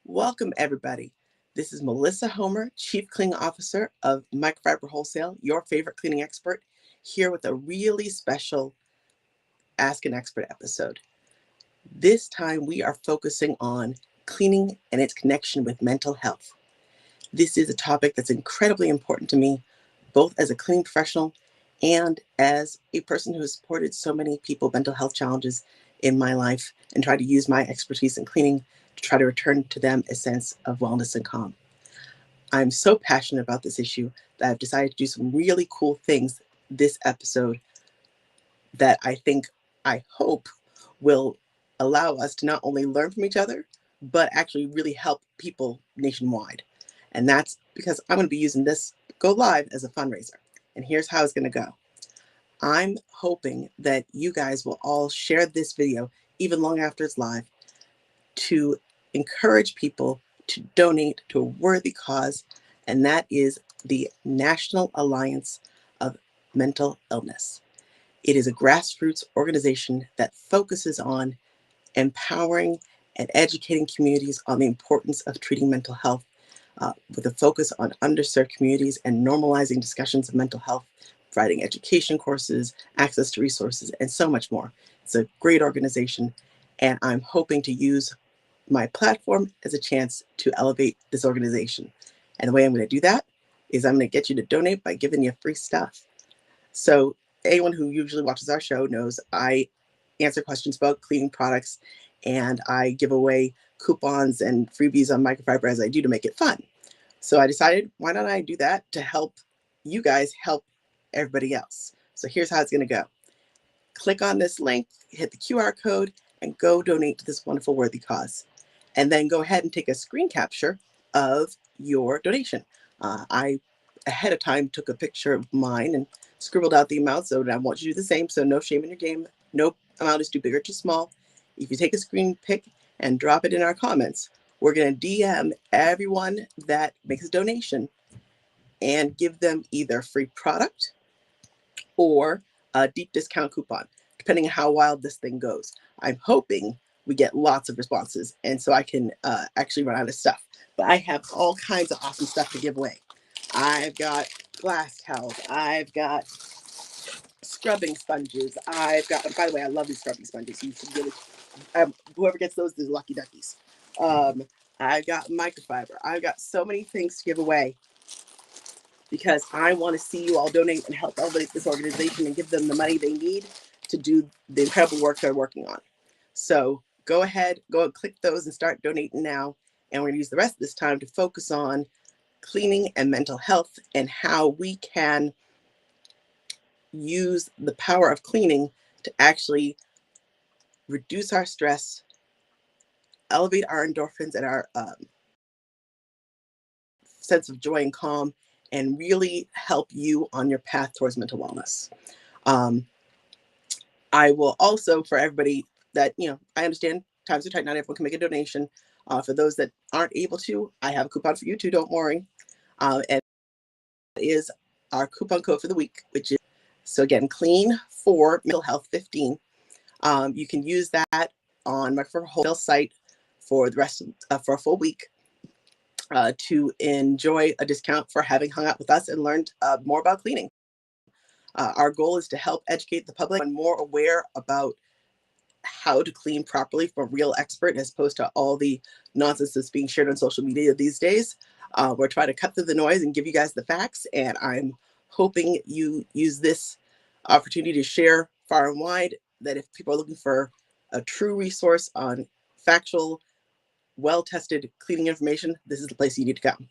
Welcome, everybody. This is Melissa Homer, Chief Cleaning Officer of Microfiber Wholesale, your favorite cleaning expert, here with a really special Ask an Expert episode. This time, we are focusing on cleaning and its connection with mental health. This is a topic that's incredibly important to me, both as a cleaning professional and as a person who has supported so many people with mental health challenges in my life and try to use my expertise in cleaning to try to return to them a sense of wellness and calm. I'm so passionate about this issue that I've decided to do some really cool things this episode that I hope will allow us to not only learn from each other, but actually really help people nationwide. And that's because I'm going to be using this go live as a fundraiser. And here's how it's going to go. I'm hoping that you guys will all share this video even long after it's live to encourage people to donate to a worthy cause, and that is the National Alliance of Mental Illness. It is a grassroots organization that focuses on empowering and educating communities on the importance of treating mental health with a focus on underserved communities and normalizing discussions of mental health, providing education courses, access to resources, and so much more. It's a great organization, and I'm hoping to use my platform as a chance to elevate this organization. And the way I'm going to do that is I'm going to get you to donate by giving you free stuff. So anyone who usually watches our show knows I answer questions about cleaning products and I give away coupons and freebies on microfiber as I do to make it fun. So I decided, why don't I do that to help you guys help everybody else? So here's how it's going to go. Click on this link, hit the QR code, and go donate to this wonderful worthy cause. And then go ahead and take a screen capture of your donation. I, ahead of time, took a picture of mine and scribbled out the amount, so I want you to do the same, so no shame in your game. No amount is too big or too small. If you take a screen pic and drop it in our comments, we're going to DM everyone that makes a donation and give them either free product or a deep discount coupon, depending on how wild this thing goes. I'm hoping we get lots of responses, and so I can actually run out of stuff. But I have all kinds of awesome stuff to give away. I've got glass towels. I've got scrubbing sponges. I've got, by the way, I love these scrubbing sponges. You should really, whoever gets those is lucky duckies. I've got microfiber. I've got so many things to give away because I want to see you all donate and help elevate this organization and give them the money they need to do the incredible work they're working on. So go ahead, go and click those and start donating now. And we're going to use the rest of this time to focus on cleaning and mental health and how we can use the power of cleaning to actually reduce our stress, elevate our endorphins and our sense of joy and calm, and really help you on your path towards mental wellness. Um, I will also, for everybody that, I understand times are tight, not everyone can make a donation. For those that aren't able to, I have a coupon for you too, don't worry. And that is our coupon code for the week, which is, so again, clean for mental health 15. You can use that on my wholesale site for the rest of, for a full week to enjoy a discount for having hung out with us and learned more about cleaning. Our goal is to help educate the public and more aware about how to clean properly from a real expert as opposed to all the nonsense that's being shared on social media these days. We're trying to cut through the noise and give you guys the facts, and I'm hoping you use this opportunity to share far and wide that if people are looking for a true resource on factual, well-tested cleaning information, this is the place you need to come.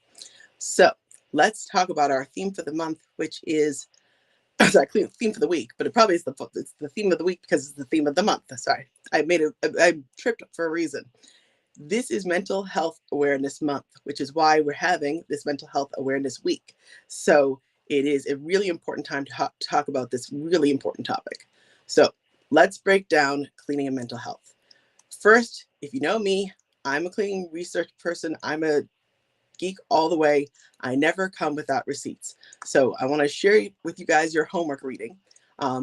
So let's talk about our theme for the month, which is sorry, theme for the week, but it probably is it's the theme of the week because it's the theme of the month. Sorry, I tripped for a reason. This is Mental Health Awareness Month, which is why we're having this Mental Health Awareness Week. So it is a really important time to talk about this really important topic. So let's break down cleaning and mental health. First, if you know me, I'm a cleaning research person. I'm a geek all the way. I never come without receipts. So I want to share with you guys your homework reading.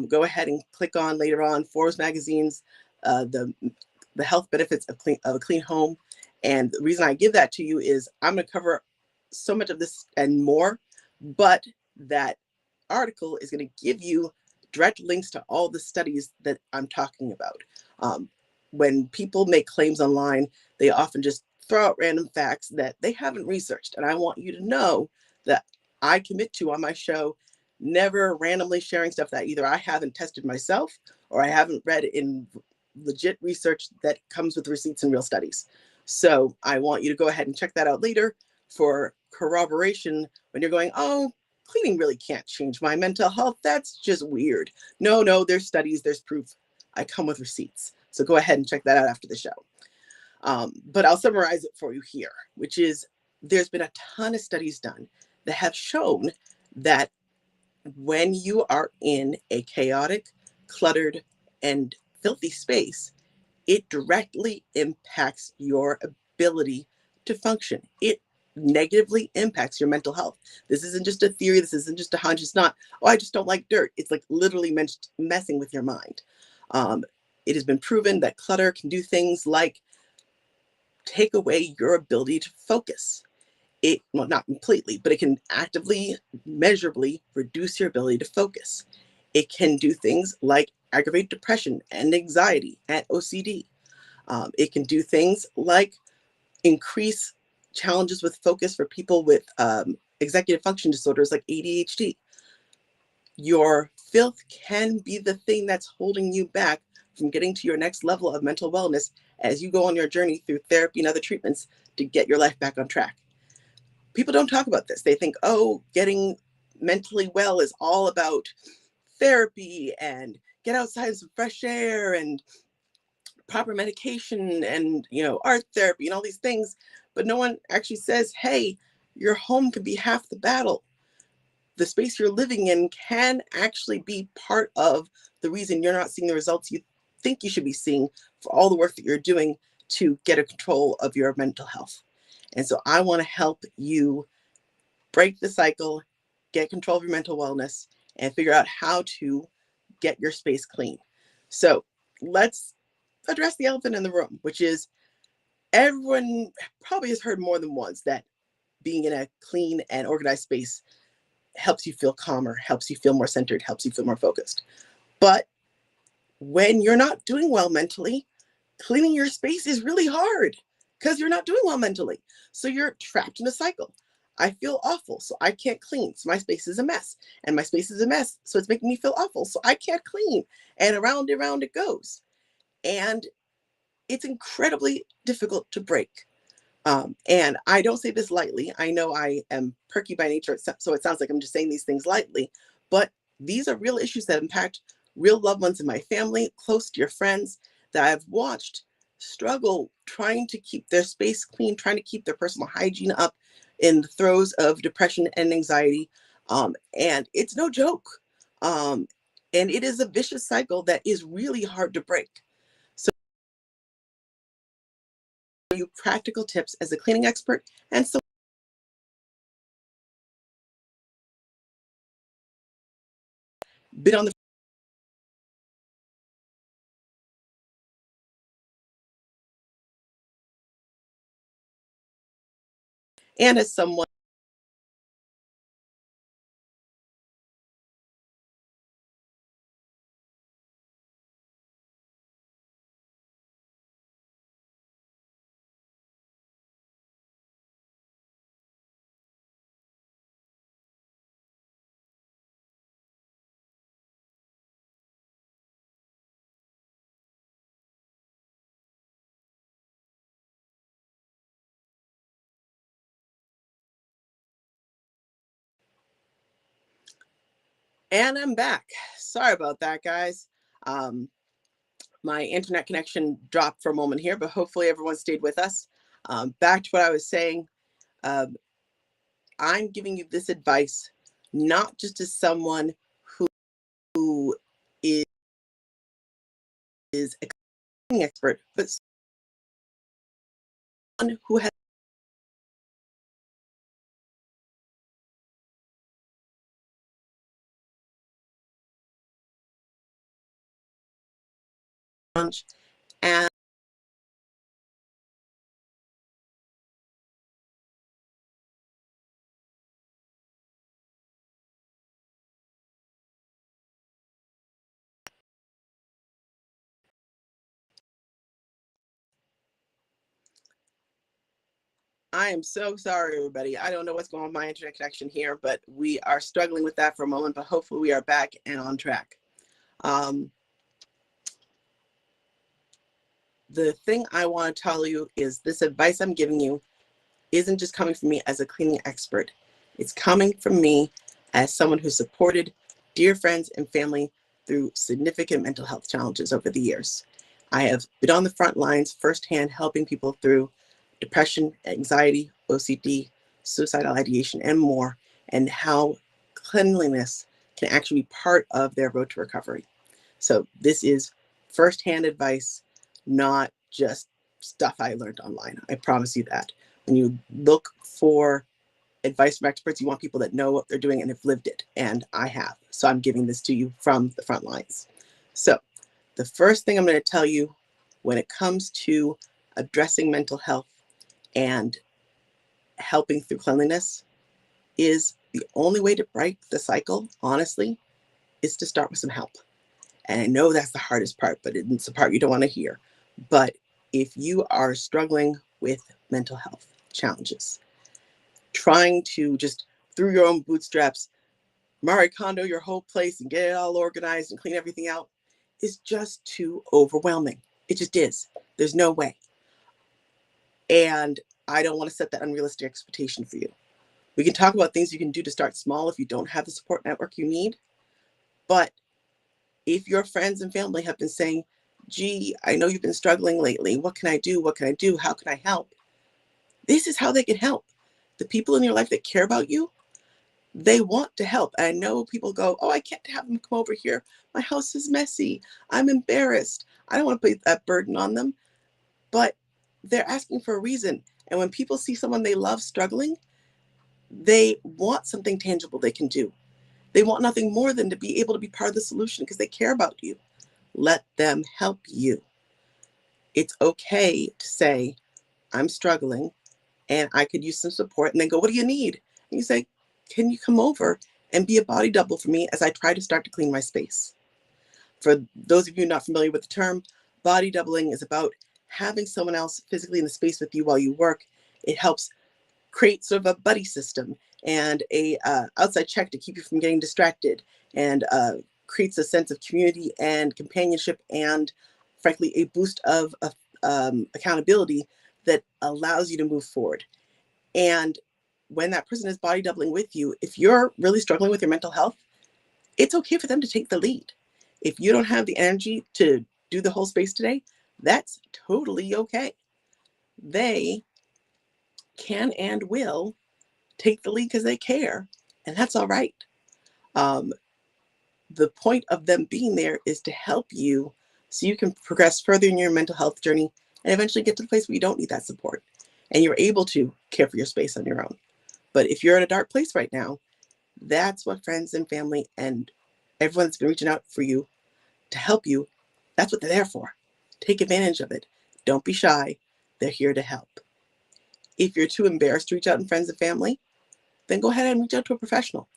Go ahead and click on later on Forbes magazine's the health benefits of a clean home, And the reason I give that to you is I'm going to cover so much of this and more, but that article is going to give you direct links to all the studies that I'm talking about. Um, when people make claims online, they often just throw out random facts that they haven't researched. And I want you to know that I commit to on my show never randomly sharing stuff that either I haven't tested myself or I haven't read in legit research that comes with receipts and real studies. So I want you to go ahead and check that out later for corroboration when you're going, oh, cleaning really can't change my mental health. That's just weird. No, there's studies, there's proof. I come with receipts. So go ahead and check that out after the show. But I'll summarize it for you here, which is there's been a ton of studies done that have shown that when you are in a chaotic, cluttered, and filthy space, it directly impacts your ability to function. It negatively impacts your mental health. This isn't just a theory. This isn't just a hunch. It's not, oh, I just don't like dirt. It's like literally messing with your mind. It has been proven that clutter can do things like take away your ability to focus. It, well, not completely, but it can actively, measurably reduce your ability to focus. It can do things like aggravate depression and anxiety and OCD. It can do things like increase challenges with focus for people with executive function disorders like ADHD. Your filth can be the thing that's holding you back from getting to your next level of mental wellness as you go on your journey through therapy and other treatments to get your life back on track. People don't talk about this. They think, oh, getting mentally well is all about therapy and get outside in some fresh air and proper medication and art therapy and all these things, but no one actually says, hey, your home can be half the battle. The space you're living in can actually be part of the reason you're not seeing the results you think you should be seeing for all the work that you're doing to get a control of your mental health. And so I want to help you break the cycle, get control of your mental wellness, and figure out how to get your space clean. So let's address the elephant in the room, which is everyone probably has heard more than once that being in a clean and organized space helps you feel calmer, helps you feel more centered, helps you feel more focused. But when you're not doing well mentally, cleaning your space is really hard because you're not doing well mentally. So you're trapped in a cycle. I feel awful, so I can't clean. So my space is a mess. And my space is a mess, so it's making me feel awful. So I can't clean. And around and around it goes. And it's incredibly difficult to break. And I don't say this lightly. I know I am perky by nature, so it sounds like I'm just saying these things lightly, but these are real issues that impact real loved ones in my family, close to your friends that I've watched struggle trying to keep their space clean, trying to keep their personal hygiene up in the throes of depression and anxiety. And it's no joke. Um, and it is a vicious cycle that is really hard to break. So you practical tips as a cleaning expert and so been on the and as someone and I'm back. Sorry about that, guys. Um, my internet connection dropped for a moment here, but hopefully everyone stayed with us. Back to what I was saying. Um, I'm giving you this advice not just as someone who is, is a cleaning expert, but someone who has lunch and I am so sorry, everybody. I don't know what's going on with my internet connection here, but we are struggling with that for a moment, but hopefully we are back and on track. The thing I want to tell you is this advice I'm giving you isn't just coming from me as a cleaning expert. It's coming from me as someone who supported dear friends and family through significant mental health challenges over the years. I have been on the front lines firsthand helping people through depression, anxiety, OCD, suicidal ideation, and more, and how cleanliness can actually be part of their road to recovery. So this is firsthand advice, not just stuff I learned online. I promise you that. When you look for advice from experts, you want people that know what they're doing and have lived it. And I have. So I'm giving this to you from the front lines. So the first thing I'm going to tell you when it comes to addressing mental health and helping through cleanliness is the only way to break the cycle, honestly, is to start with some help. And I know that's the hardest part, but it's the part you don't want to hear. But if you are struggling with mental health challenges, trying to just through your own bootstraps, Marie Kondo your whole place and get it all organized and clean everything out is just too overwhelming. It just is. There's no way. And I don't want to set that unrealistic expectation for you. We can talk about things you can do to start small if you don't have the support network you need. But if your friends and family have been saying, gee, I know you've been struggling lately. What can I do? What can I do? How can I help? This is how they can help. The people in your life that care about you, they want to help. And I know people go, oh, I can't have them come over here. My house is messy. I'm embarrassed. I don't want to put that burden on them. But they're asking for a reason. And when people see someone they love struggling, they want something tangible they can do. They want nothing more than to be able to be part of the solution because they care about you. Let them help you. It's okay to say, I'm struggling and I could use some support. And then go, what do you need? And you say, can you come over and be a body double for me as I try to start to clean my space? For those of you not familiar with the term, body doubling is about having someone else physically in the space with you while you work. It helps create sort of a buddy system and a outside check to keep you from getting distracted, and creates a sense of community and companionship and frankly a boost of accountability that allows you to move forward. And when that person is body doubling with you, if you're really struggling with your mental health, it's okay for them to take the lead. If you don't have the energy to do the whole space today, that's totally okay. They can and will take the lead because they care, and that's all right. Um, the point of them being there is to help you so you can progress further in your mental health journey and eventually get to the place where you don't need that support and you're able to care for your space on your own. But if you're in a dark place right now, that's what friends and family and everyone that's been reaching out for you to help you, that's what they're there for. Take advantage of it. Don't be shy. They're here to help. If you're too embarrassed to reach out to friends and family, then go ahead and reach out to a professional.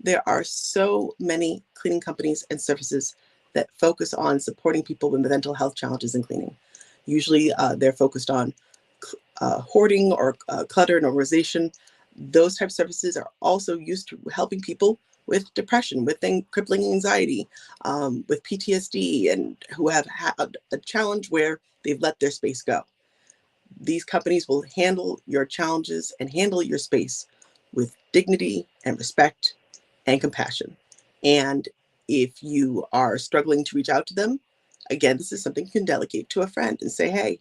There are so many cleaning companies and services that focus on supporting people with mental health challenges in cleaning. Usually they're focused on hoarding or clutter and organization. Those types of services are also used to helping people with depression, with crippling anxiety, with PTSD, and who have had a challenge where they've let their space go. These companies will handle your challenges and handle your space with dignity and respect and compassion. And if you are struggling to reach out to them, again, this is something you can delegate to a friend and say, hey,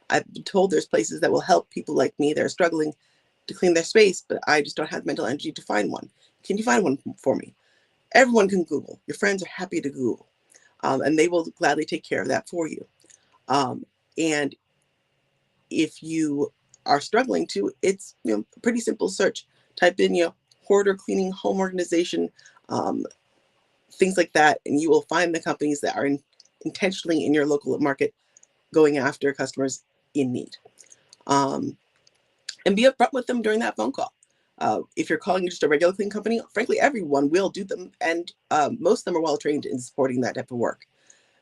I've been told there's places that will help people like me that are struggling to clean their space, but I just don't have the mental energy to find one. Can you find one for me? Everyone can Google. Your friends are happy to Google, and they will gladly take care of that for you. And if you are struggling to, it's a pretty simple search. Type in hoarder cleaning, home organization, things like that, and you will find the companies that are intentionally in your local market going after customers in need. And be upfront with them during that phone call. If you're calling just a regular cleaning company, frankly, everyone will do them, and most of them are well trained in supporting that type of work.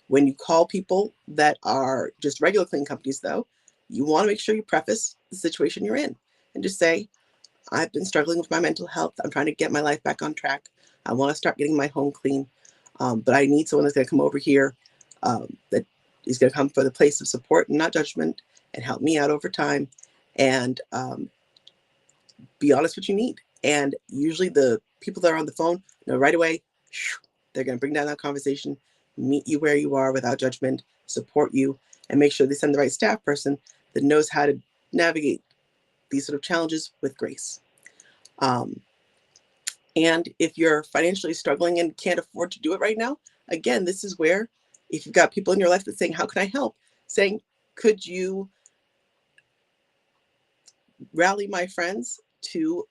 When you call people that are just regular cleaning companies, though, you want to make sure you preface the situation you're in. and just say, I've been struggling with my mental health. I'm trying to get my life back on track. I want to start getting my home clean, but I need someone that's going to come over here that is going to come for the place of support and not judgment and help me out over time and be honest what you need. And usually the people that are on the phone know right away, they're going to bring down that conversation, meet you where you are without judgment, support you, and make sure they send the right staff person that knows how to navigate these sort of challenges with grace. And if you're financially struggling and can't afford to do it right now, again, this is where, if you've got people in your life that's saying, how can I help? Saying, could you rally my friends to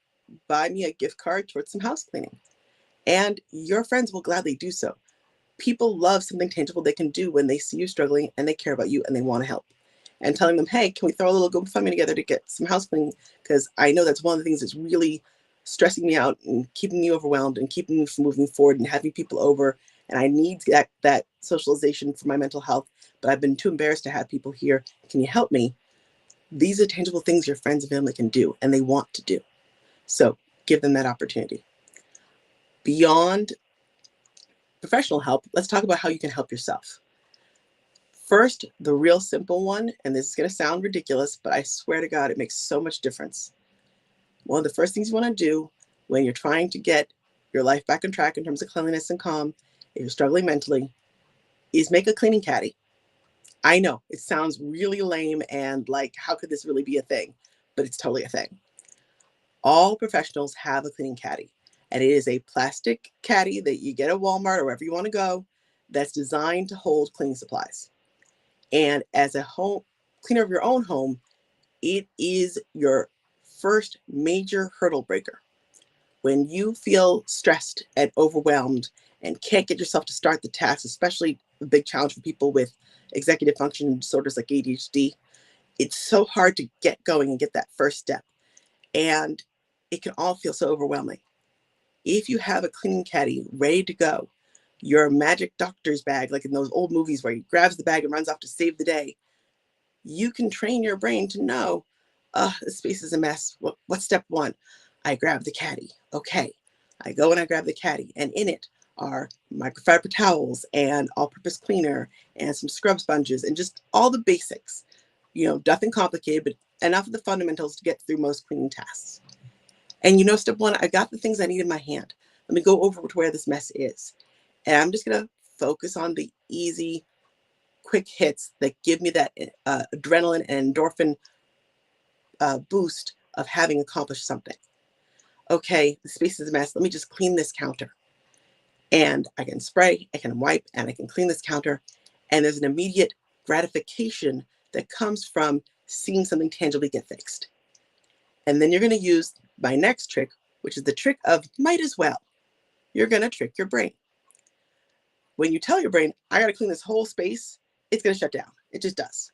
buy me a gift card towards some house cleaning? And your friends will gladly do so. People love something tangible they can do when they see you struggling and they care about you and they want to help. And telling them, hey, can we throw a little GoFundMe together to get some house cleaning? Because I know that's one of the things that's really stressing me out and keeping me overwhelmed and keeping me from moving forward and having people over. And I need that socialization for my mental health, but I've been too embarrassed to have people here. Can you help me? These are tangible things your friends and family can do and they want to do. So give them that opportunity. Beyond professional help, let's talk about how you can help yourself. First, the real simple one, and this is going to sound ridiculous, but I swear to God, it makes so much difference. One of the first things you want to do when you're trying to get your life back on track in terms of cleanliness and calm, if you're struggling mentally, is make a cleaning caddy. I know it sounds really lame and like, how could this really be a thing? But it's totally a thing. All professionals have a cleaning caddy, and it is a plastic caddy that you get at Walmart or wherever you want to go that's designed to hold cleaning supplies. And as a home cleaner of your own home, it is your first major hurdle breaker. When you feel stressed and overwhelmed and can't get yourself to start the task, especially a big challenge for people with executive function disorders like ADHD, it's so hard to get going and get that first step. And it can all feel so overwhelming. If you have a cleaning caddy ready to go, your magic doctor's bag, like in those old movies where he grabs the bag and runs off to save the day, you can train your brain to know, this space is a mess. What's step one? I grab the caddy. Okay. I go and I grab the caddy, and in it are microfiber towels and all-purpose cleaner and some scrub sponges and just all the basics. Nothing complicated, but enough of the fundamentals to get through most cleaning tasks. And step one, I got the things I need in my hand. Let me go over to where this mess is. And I'm just going to focus on the easy, quick hits that give me that adrenaline and endorphin boost of having accomplished something. Okay, the space is a mess. Let me just clean this counter. And I can spray, I can wipe, and I can clean this counter. And there's an immediate gratification that comes from seeing something tangibly get fixed. And then you're going to use my next trick, which is the trick of might as well. You're going to trick your brain. When you tell your brain, I got to clean this whole space, it's going to shut down. It just does.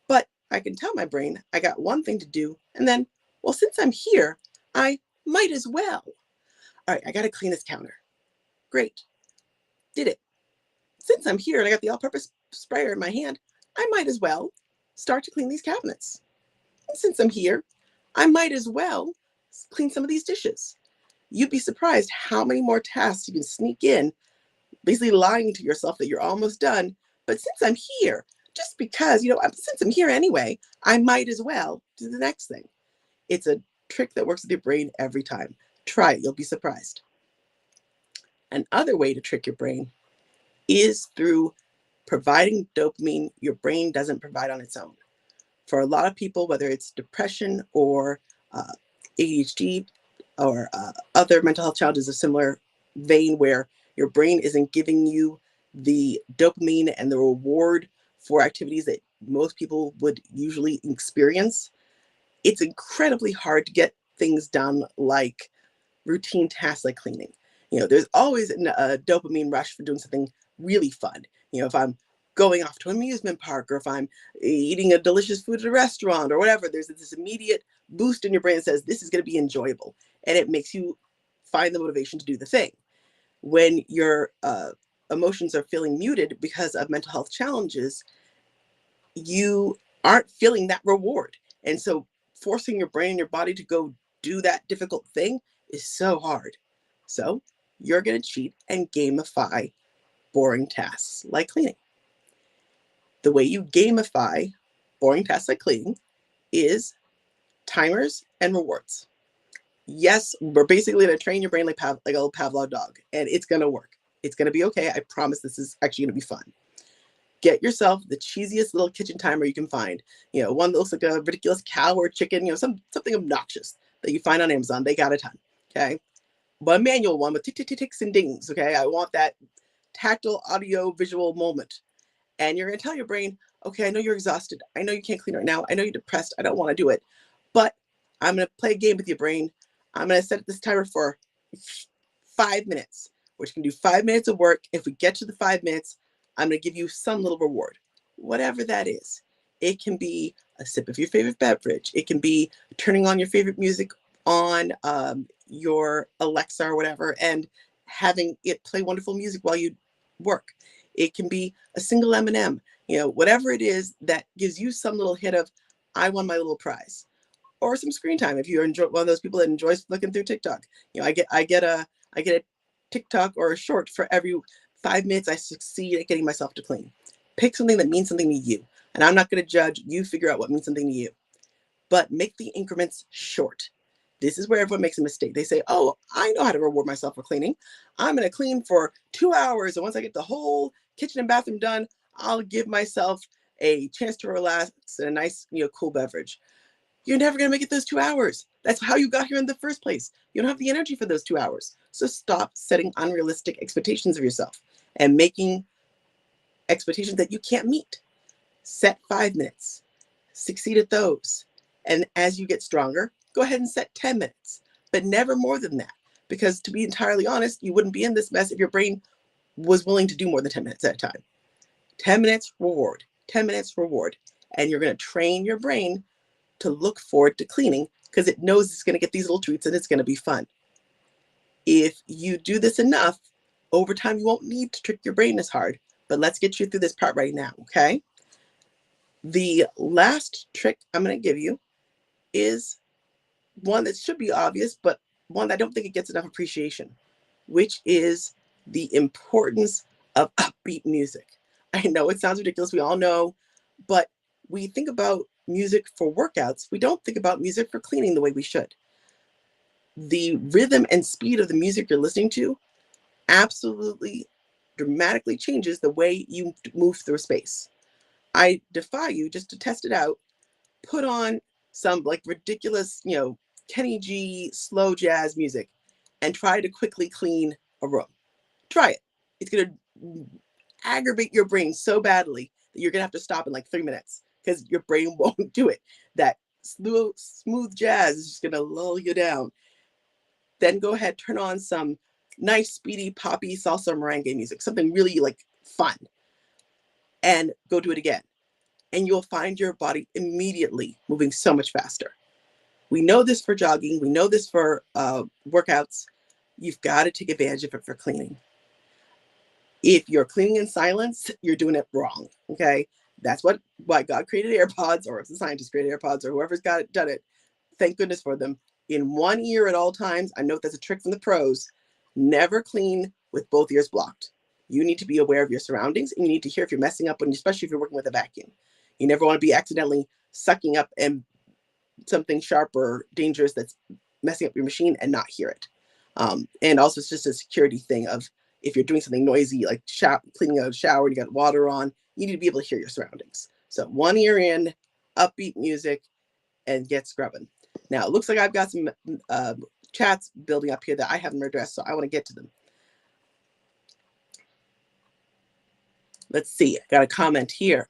But I can tell my brain I got one thing to do, and then, well, since I'm here, I might as well. All right, I got to clean this counter. Great. Did it. Since I'm here and I got the all-purpose sprayer in my hand, I might as well start to clean these cabinets. And since I'm here, I might as well clean some of these dishes. You'd be surprised how many more tasks you can sneak in, basically lying to yourself that you're almost done. But since I'm here, just because, since I'm here anyway, I might as well do the next thing. It's a trick that works with your brain every time. Try it, you'll be surprised. Another way to trick your brain is through providing dopamine your brain doesn't provide on its own. For a lot of people, whether it's depression or ADHD or other mental health challenges of similar vein where your brain isn't giving you the dopamine and the reward for activities that most people would usually experience, it's incredibly hard to get things done like routine tasks like cleaning. There's always a dopamine rush for doing something really fun. If I'm going off to an amusement park or if I'm eating a delicious food at a restaurant or whatever, there's this immediate boost in your brain that says this is going to be enjoyable, and it makes you find the motivation to do the thing. When your emotions are feeling muted because of mental health challenges, you aren't feeling that reward. And so forcing your brain and your body to go do that difficult thing is so hard. So you're going to cheat and gamify boring tasks like cleaning. The way you gamify boring tasks like cleaning is timers and rewards. Yes, we're basically going to train your brain like a little Pavlov dog, and it's going to work. It's going to be okay. I promise this is actually going to be fun. Get yourself the cheesiest little kitchen timer you can find. One that looks like a ridiculous cow or chicken, something obnoxious that you find on Amazon. They got a ton, okay? But a manual one with ticks and dings, okay? I want that tactile, audio, visual moment. And you're going to tell your brain, okay, I know you're exhausted. I know you can't clean right now. I know you're depressed. I don't want to do it. But I'm going to play a game with your brain. I'm going to set this timer for 5 minutes, which can do 5 minutes of work. If we get to the 5 minutes, I'm going to give you some little reward, whatever that is. It can be a sip of your favorite beverage. It can be turning on your favorite music on your Alexa or whatever and having it play wonderful music while you work. It can be a single M&M, whatever it is that gives you some little hit of, I won my little prize. Or some screen time if you're one of those people that enjoys looking through TikTok. I get a TikTok or a short for every 5 minutes I succeed at getting myself to clean. Pick something that means something to you. And I'm not going to judge. You figure out what means something to you. But make the increments short. This is where everyone makes a mistake. They say, oh, I know how to reward myself for cleaning. I'm going to clean for 2 hours. And once I get the whole kitchen and bathroom done, I'll give myself a chance to relax and a nice, cool beverage. You're never going to make it those 2 hours. That's how you got here in the first place. You don't have the energy for those 2 hours. So stop setting unrealistic expectations of yourself and making expectations that you can't meet. Set 5 minutes. Succeed at those. And as you get stronger, go ahead and set 10 minutes, but never more than that. Because to be entirely honest, you wouldn't be in this mess if your brain was willing to do more than 10 minutes at a time. 10 minutes, reward. 10 minutes, reward. And you're going to train your brain to look forward to cleaning because it knows it's going to get these little treats and it's going to be fun. If you do this enough, over time, you won't need to trick your brain as hard. But let's get you through this part right now, okay? The last trick I'm going to give you is one that should be obvious, but one that I don't think it gets enough appreciation, which is the importance of upbeat music. I know it sounds ridiculous, we all know, but we think about music for workouts. We don't think about music for cleaning the way we should. The rhythm and speed of the music you're listening to absolutely dramatically changes the way you move through space. I defy you just to test it out. Put on some ridiculous, Kenny G slow jazz music and try to quickly clean a room. Try it. It's going to aggravate your brain so badly that you're going to have to stop in 3 minutes because your brain won't do it. That smooth jazz is just going to lull you down. Then go ahead, turn on some nice, speedy, poppy salsa merengue music, something really fun, and go do it again. And you'll find your body immediately moving so much faster. We know this for jogging. We know this for workouts. You've got to take advantage of it for cleaning. If you're cleaning in silence, you're doing it wrong, okay? That's why God created AirPods, or the scientists created AirPods, or whoever's done it. Thank goodness for them. In one ear at all times. I know that's a trick from the pros. Never clean with both ears blocked. You need to be aware of your surroundings, and you need to hear if you're messing up, especially if you're working with a vacuum. You never want to be accidentally sucking up and something sharp or dangerous that's messing up your machine and not hear it. And also, it's just a security thing of if you're doing something noisy, like cleaning a shower and you got water on, you need to be able to hear your surroundings. So one ear in, upbeat music, and get scrubbing. Now, it looks like I've got some chats building up here that I haven't addressed, so I want to get to them. Let's see. I got a comment here.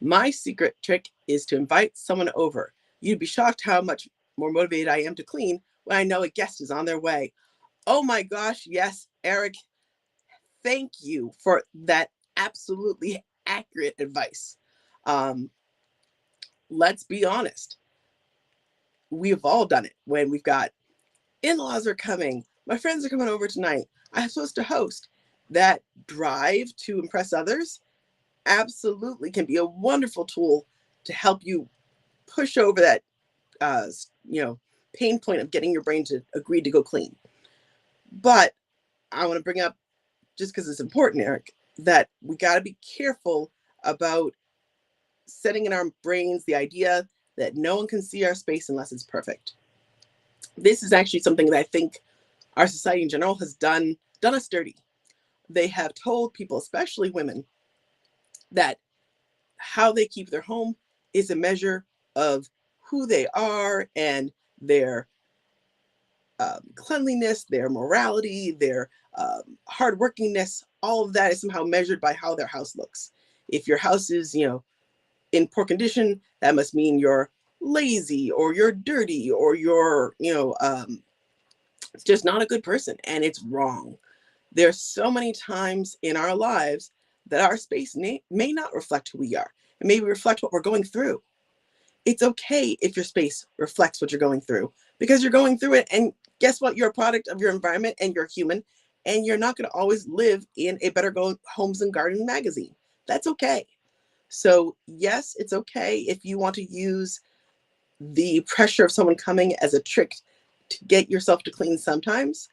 My secret trick is to invite someone over. You'd be shocked how much more motivated I am to clean when I know a guest is on their way. Oh my gosh, yes, Eric. Thank you for that absolutely accurate advice. Let's be honest. We've all done it when we've got in-laws are coming. My friends are coming over tonight. I'm supposed to host. That drive to impress others absolutely can be a wonderful tool to help you push over that, you know, pain point of getting your brain to agree to go clean. But I want to bring up, just because it's important, Eric, that we got to be careful about setting in our brains the idea that no one can see our space unless it's perfect. This is actually something that I think our society in general has done us dirty. They have told people, especially women, that how they keep their home is a measure of who they are and their cleanliness, their morality, their hardworkingness. All of that is somehow measured by how their house looks. If your house is, in poor condition, that must mean you're lazy or you're dirty or you're, just not a good person. And it's wrong. There's so many times in our lives that our space may not reflect who we are. It may reflect what we're going through. It's okay if your space reflects what you're going through, because you're going through it. And guess what? You're a product of your environment and you're human. And you're not going to always live in a Better Homes and Garden magazine. That's okay. So yes, it's okay if you want to use the pressure of someone coming as a trick to get yourself to clean sometimes,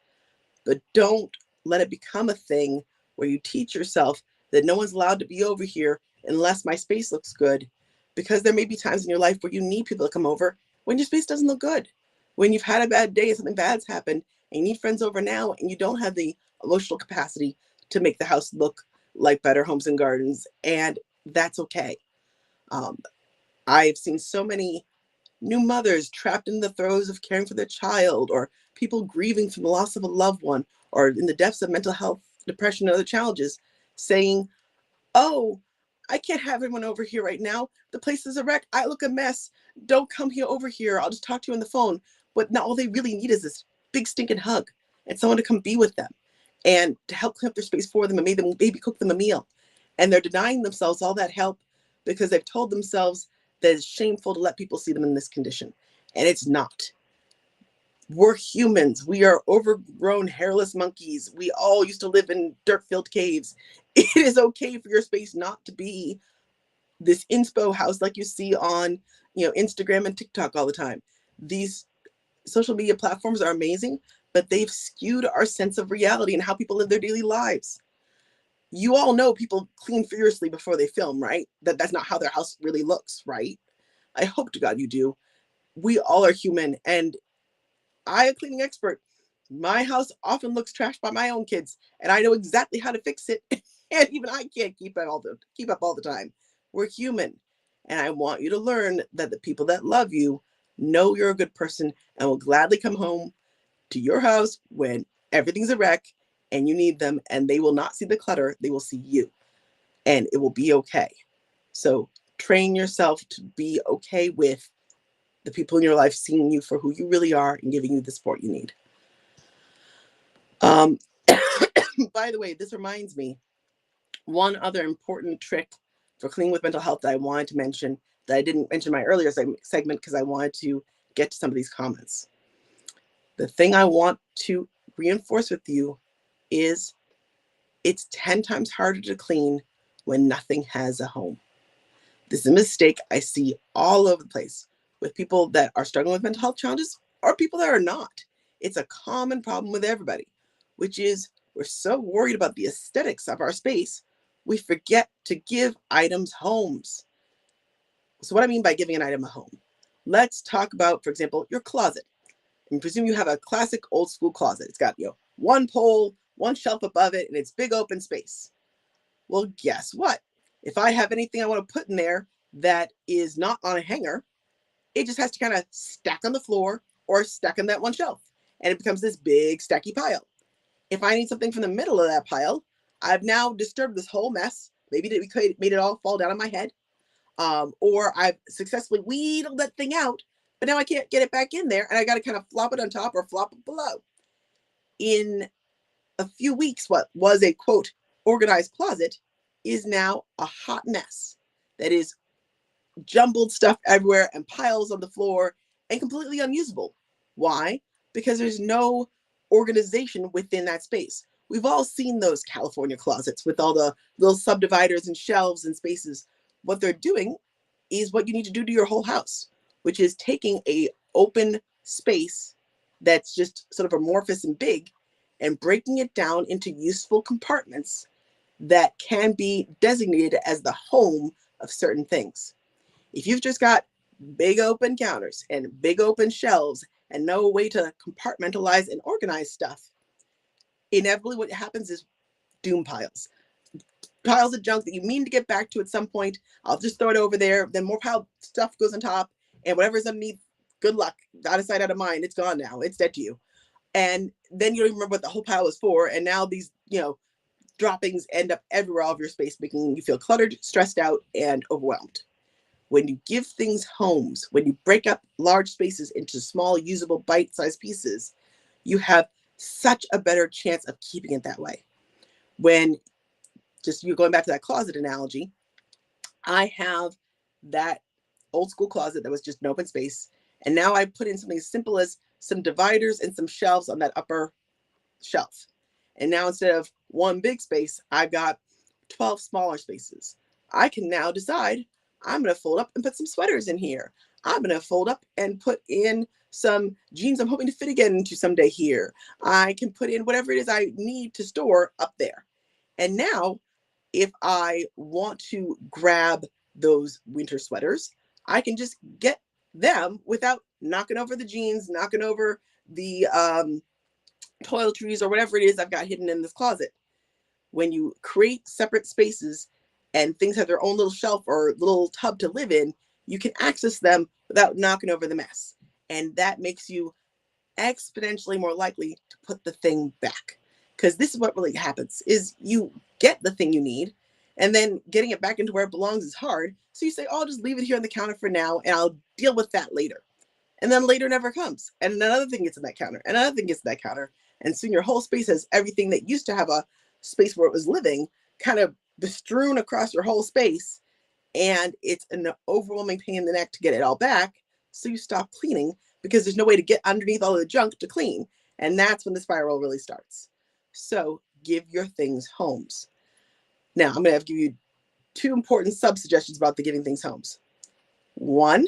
but don't let it become a thing where you teach yourself that no one's allowed to be over here unless my space looks good. Because there may be times in your life where you need people to come over when your space doesn't look good. When you've had a bad day and something bad's happened and you need friends over now and you don't have the emotional capacity to make the house look like Better Homes and Gardens, and that's okay. I've seen so many new mothers trapped in the throes of caring for their child, or people grieving from the loss of a loved one, or in the depths of mental health, depression, and other challenges, saying, oh, I can't have everyone over here right now. The place is a wreck. I look a mess. Don't come here over here. I'll just talk to you on the phone. But now all they really need is this big stinking hug and someone to come be with them and to help clean up their space for them and maybe cook them a meal. And they're denying themselves all that help because they've told themselves that it's shameful to let people see them in this condition. And it's not. We're humans. We are overgrown, hairless monkeys. We all used to live in dirt-filled caves. It is okay for your space not to be this inspo house like you see on, Instagram and TikTok all the time. These social media platforms are amazing, but they've skewed our sense of reality and how people live their daily lives. You all know people clean furiously before they film, right? That's not how their house really looks, right? I hope to God you do. We all are human, and I, a cleaning expert, my house often looks trashed by my own kids, and I know exactly how to fix it. And even I can't keep up all the time. We're human, and I want you to learn that the people that love you know you're a good person and will gladly come home to your house when everything's a wreck and you need them, and they will not see the clutter. They will see you, and it will be okay. So train yourself to be okay with the people in your life seeing you for who you really are and giving you the support you need. By the way, this reminds me, one other important trick for cleaning with mental health that I wanted to mention that I didn't mention in my earlier segment because I wanted to get to some of these comments. The thing I want to reinforce with you is it's 10 times harder to clean when nothing has a home. This is a mistake I see all over the place with people that are struggling with mental health challenges or people that are not. It's a common problem with everybody, which is we're so worried about the aesthetics of our space, we forget to give items homes. So what I mean by giving an item a home, let's talk about, for example, your closet. And presume you have a classic old school closet. It's got, one pole, one shelf above it, and it's big open space. Well, guess what? If I have anything I want to put in there that is not on a hanger, it just has to kind of stack on the floor or stack on that one shelf. And it becomes this big stacky pile. If I need something from the middle of that pile, I've now disturbed this whole mess. Maybe we made it all fall down on my head. Or I've successfully wheedled that thing out, but now I can't get it back in there. And I got to kind of flop it on top or flop it below. In a few weeks, what was a quote organized closet is now a hot mess that is jumbled stuff everywhere and piles on the floor and completely unusable. Why? Because there's no organization within that space. We've all seen those California closets with all the little subdividers and shelves and spaces. What they're doing is what you need to do to your whole house. which is taking a open space that's just sort of amorphous and big and breaking it down into useful compartments that can be designated as the home of certain things. If you've just got big open counters and big open shelves and no way to compartmentalize and organize stuff, inevitably what happens is doom piles. Piles of junk that you mean to get back to at some point. I'll just throw it over there. Then more pile stuff goes on top, and whatever's underneath, good luck. Out of sight, out of mind. It's gone now. It's dead to you. And then you don't even remember what the whole pile was for. And now these, droppings end up everywhere, all of your space, making you feel cluttered, stressed out, and overwhelmed. When you give things homes, when you break up large spaces into small, usable, bite-sized pieces, you have such a better chance of keeping it that way. When just you're going back to that closet analogy, I have that old school closet that was just an open space. And now I put in something as simple as some dividers and some shelves on that upper shelf. And now instead of one big space, I've got 12 smaller spaces. I can now decide I'm going to fold up and put some sweaters in here. I'm going to fold up and put in some jeans I'm hoping to fit again into someday here. I can put in whatever it is I need to store up there. And now, if I want to grab those winter sweaters, I can just get them without knocking over the jeans, knocking over the toiletries or whatever it is I've got hidden in this closet. When you create separate spaces and things have their own little shelf or little tub to live in, you can access them without knocking over the mess. And that makes you exponentially more likely to put the thing back. Because this is what really happens, is you get the thing you need, and then getting it back into where it belongs is hard. So you say, oh, I'll just leave it here on the counter for now, and I'll deal with that later. And then later never comes. And another thing gets in that counter, and another thing gets in that counter. And soon your whole space has everything that used to have a space where it was living kind of bestrewn across your whole space. And it's an overwhelming pain in the neck to get it all back. So you stop cleaning because there's no way to get underneath all of the junk to clean. And that's when the spiral really starts. So give your things homes. Now, I'm going to give you 2 important sub-suggestions about the giving things homes. 1,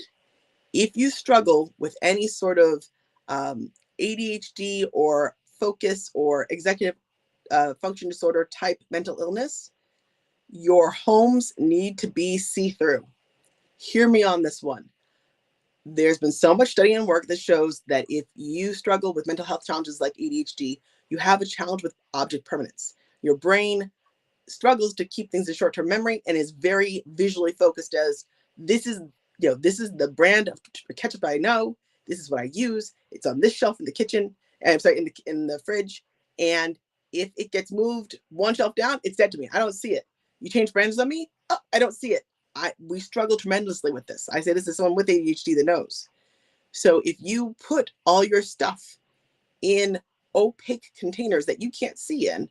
if you struggle with any sort of ADHD or focus or executive function disorder type mental illness, your homes need to be see-through. Hear me on this one. There's been so much study and work that shows that if you struggle with mental health challenges like ADHD, you have a challenge with object permanence. Your brain struggles to keep things in short-term memory and is very visually focused as this is the brand of ketchup I know. This is what I use. It's on this shelf in the kitchen. I'm sorry, in the fridge. And if it gets moved one shelf down, it's dead to me. I don't see it. You change brands on me, oh, I don't see it. We struggle tremendously with this. I say this as someone with ADHD that knows. So if you put all your stuff in opaque containers that you can't see in,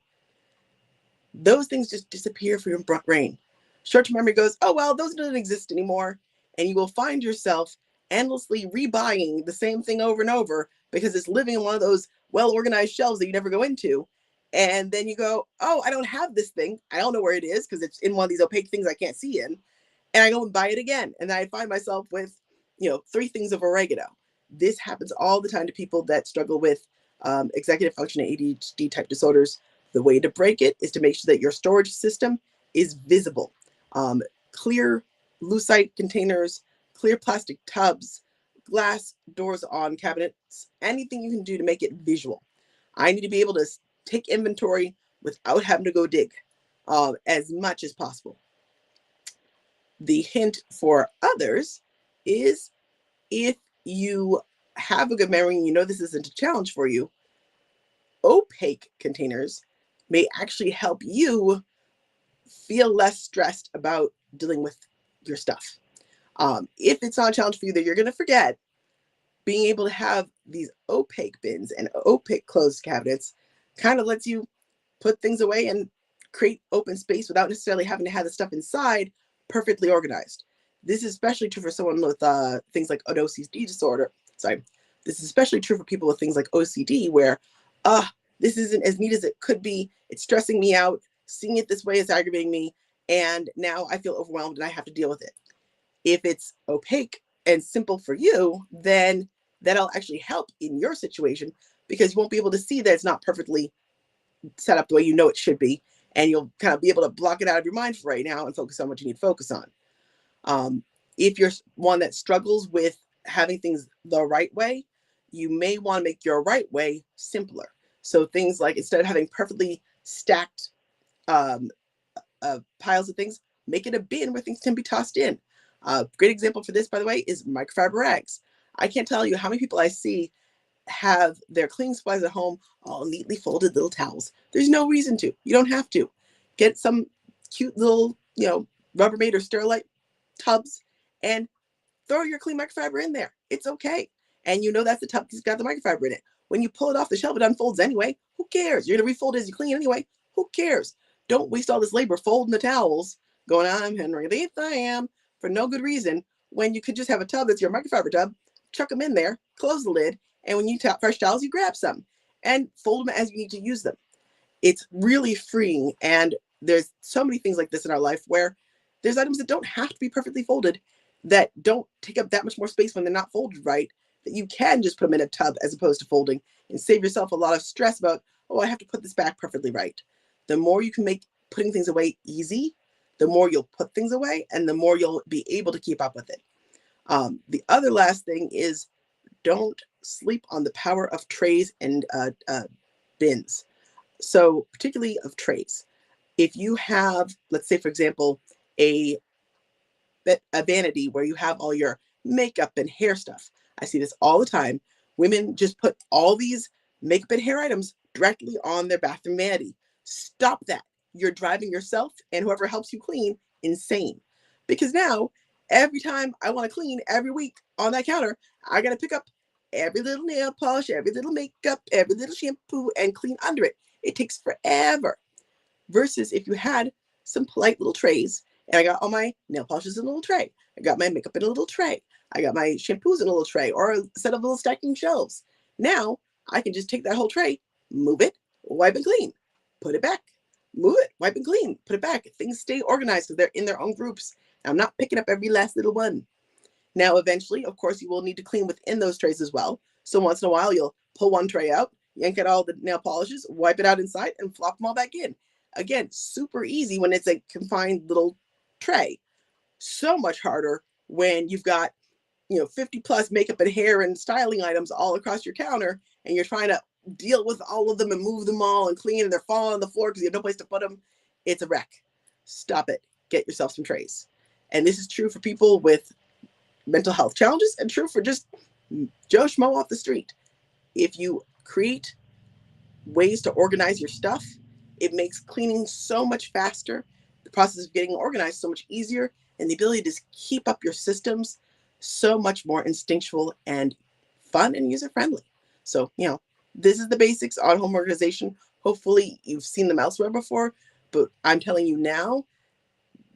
those things just disappear from your brain. Short-term memory goes, oh, well, those don't exist anymore. And you will find yourself endlessly rebuying the same thing over and over because it's living in one of those well-organized shelves that you never go into. And then you go, oh, I don't have this thing. I don't know where it is because it's in one of these opaque things I can't see in. And I go and buy it again. And then I find myself with, 3 things of oregano. This happens all the time to people that struggle with executive function and ADHD type disorders. The way to break it is to make sure that your storage system is visible. Clear lucite containers, clear plastic tubs, glass doors on cabinets, anything you can do to make it visual. I need to be able to take inventory without having to go dig as much as possible. The hint for others is if you have a good memory and you know this isn't a challenge for you, opaque containers may actually help you feel less stressed about dealing with your stuff. If it's not a challenge for you that you're going to forget, being able to have these opaque bins and opaque closed cabinets kind of lets you put things away and create open space without necessarily having to have the stuff inside perfectly organized. This is especially true for someone with things like an OCD disorder. Sorry, this is especially true for people with things like OCD where, this isn't as neat as it could be. It's stressing me out. Seeing it this way is aggravating me. And now I feel overwhelmed and I have to deal with it. If it's opaque, and simple for you, then that'll actually help in your situation, because you won't be able to see that it's not perfectly set up the way you know it should be. And you'll kind of be able to block it out of your mind for right now and focus on what you need to focus on. If you're one that struggles with having things the right way, you may want to make your right way simpler. So things like, instead of having perfectly stacked um, piles of things, make it a bin where things can be tossed in. A great example for this, by the way, is microfiber rags. I can't tell you how many people I see have their cleaning supplies at home all neatly folded little towels. There's no reason to. You don't have to. Get some cute little, Rubbermaid or Sterilite tubs and throw your clean microfiber in there. It's okay. And you know that's the tub that's got the microfiber in it. When you pull it off the shelf, it unfolds anyway. Who cares? You're going to refold it as you clean anyway. Who cares? Don't waste all this labor folding the towels, going, I'm Henry the Eighth, I am, for no good reason, when you could just have a tub that's your microfiber tub, chuck them in there, close the lid, and when you tap fresh towels, you grab some and fold them as you need to use them. It's really freeing. And there's so many things like this in our life where there's items that don't have to be perfectly folded, that don't take up that much more space when they're not folded right, that you can just put them in a tub as opposed to folding, and save yourself a lot of stress about, oh, I have to put this back perfectly right. The more you can make putting things away easy, the more you'll put things away and the more you'll be able to keep up with it. The other last thing is, don't sleep on the power of trays and bins. So particularly of trays. If you have, let's say, for example, a vanity where you have all your makeup and hair stuff. I see this all the time. Women just put all these makeup and hair items directly on their bathroom vanity. Stop that. You're driving yourself and whoever helps you clean insane. Because now, every time I want to clean every week on that counter, I got to pick up every little nail polish, every little makeup, every little shampoo, and clean under it. It takes forever. Versus if you had some polite little trays, and I got all my nail polishes in a little tray, I got my makeup in a little tray, I got my shampoos in a little tray, or a set of little stacking shelves. Now I can just take that whole tray, move it, wipe and clean, put it back, move it, wipe and clean, put it back. Things stay organized because they're in their own groups. I'm not picking up every last little one. Now, eventually, of course, you will need to clean within those trays as well. So once in a while, you'll pull one tray out, yank out all the nail polishes, wipe it out inside, and flop them all back in. Again, super easy when it's a confined little tray. So much harder when you've got, 50 plus makeup and hair and styling items all across your counter, and you're trying to deal with all of them and move them all and clean, and they're falling on the floor because you have no place to put them. It's a wreck. Stop it. Get yourself some trays. And this is true for people with mental health challenges and true for just Joe Schmo off the street. If you create ways to organize your stuff, it makes cleaning so much faster, the process of getting organized so much easier, and the ability to keep up your systems so much more instinctual and fun and user-friendly. So, this is the basics on home organization. Hopefully you've seen them elsewhere before, but I'm telling you now,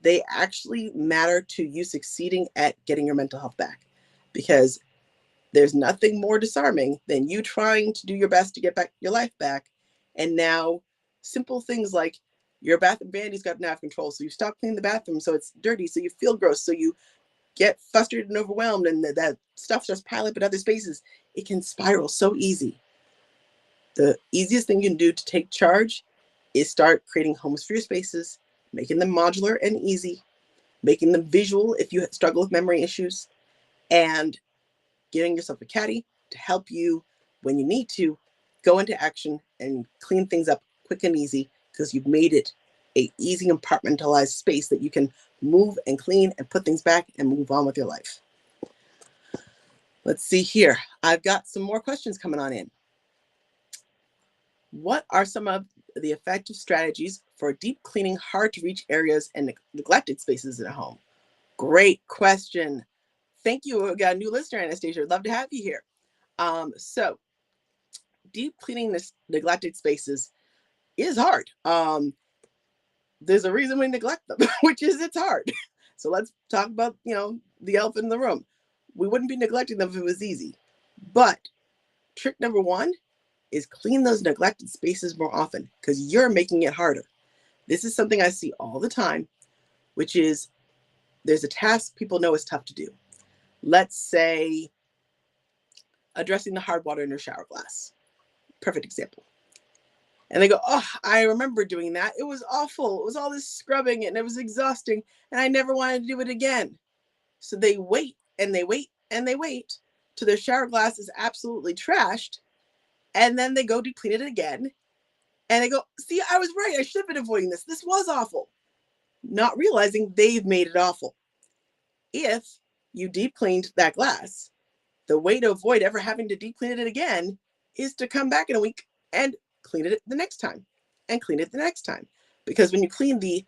they actually matter to you succeeding at getting your mental health back, because there's nothing more disarming than you trying to do your best to get back your life back. And now simple things like your bathroom vanity's gotten out of control. So you stop cleaning the bathroom. So it's dirty. So you feel gross. So you get frustrated and overwhelmed, and that stuff starts piling up in other spaces. It can spiral so easy. The easiest thing you can do to take charge is start creating homes for your spaces, making them modular and easy, making them visual if you struggle with memory issues, and getting yourself a caddy to help you when you need to go into action and clean things up quick and easy, because you've made it a easy compartmentalized space that you can move and clean and put things back and move on with your life. Let's see here. I've got some more questions coming on in. What are some of the effective strategies for deep cleaning hard to reach areas and neglected spaces in a home? Great question. Thank you. We got a new listener, Anastasia. I'd love to have you here. So deep cleaning this neglected spaces is hard. There's a reason we neglect them, which is it's hard. So let's talk about, the elephant in the room. We wouldn't be neglecting them if it was easy. But trick number one is clean those neglected spaces more often, because you're making it harder. This is something I see all the time, which is there's a task people know is tough to do. let's say addressing the hard water in your shower glass. Perfect example. And they go, oh, I remember doing that. It was awful. It was all this scrubbing and it was exhausting. And I never wanted to do it again. So they wait and they wait and they wait till their shower glass is absolutely trashed. And then they go deep clean it again. And they go, see, I was right. I should have been avoiding this. This was awful. Not realizing they've made it awful. If you deep cleaned that glass, the way to avoid ever having to deep clean it again is to come back in a week and clean it the next time and clean it the next time. Because when you clean the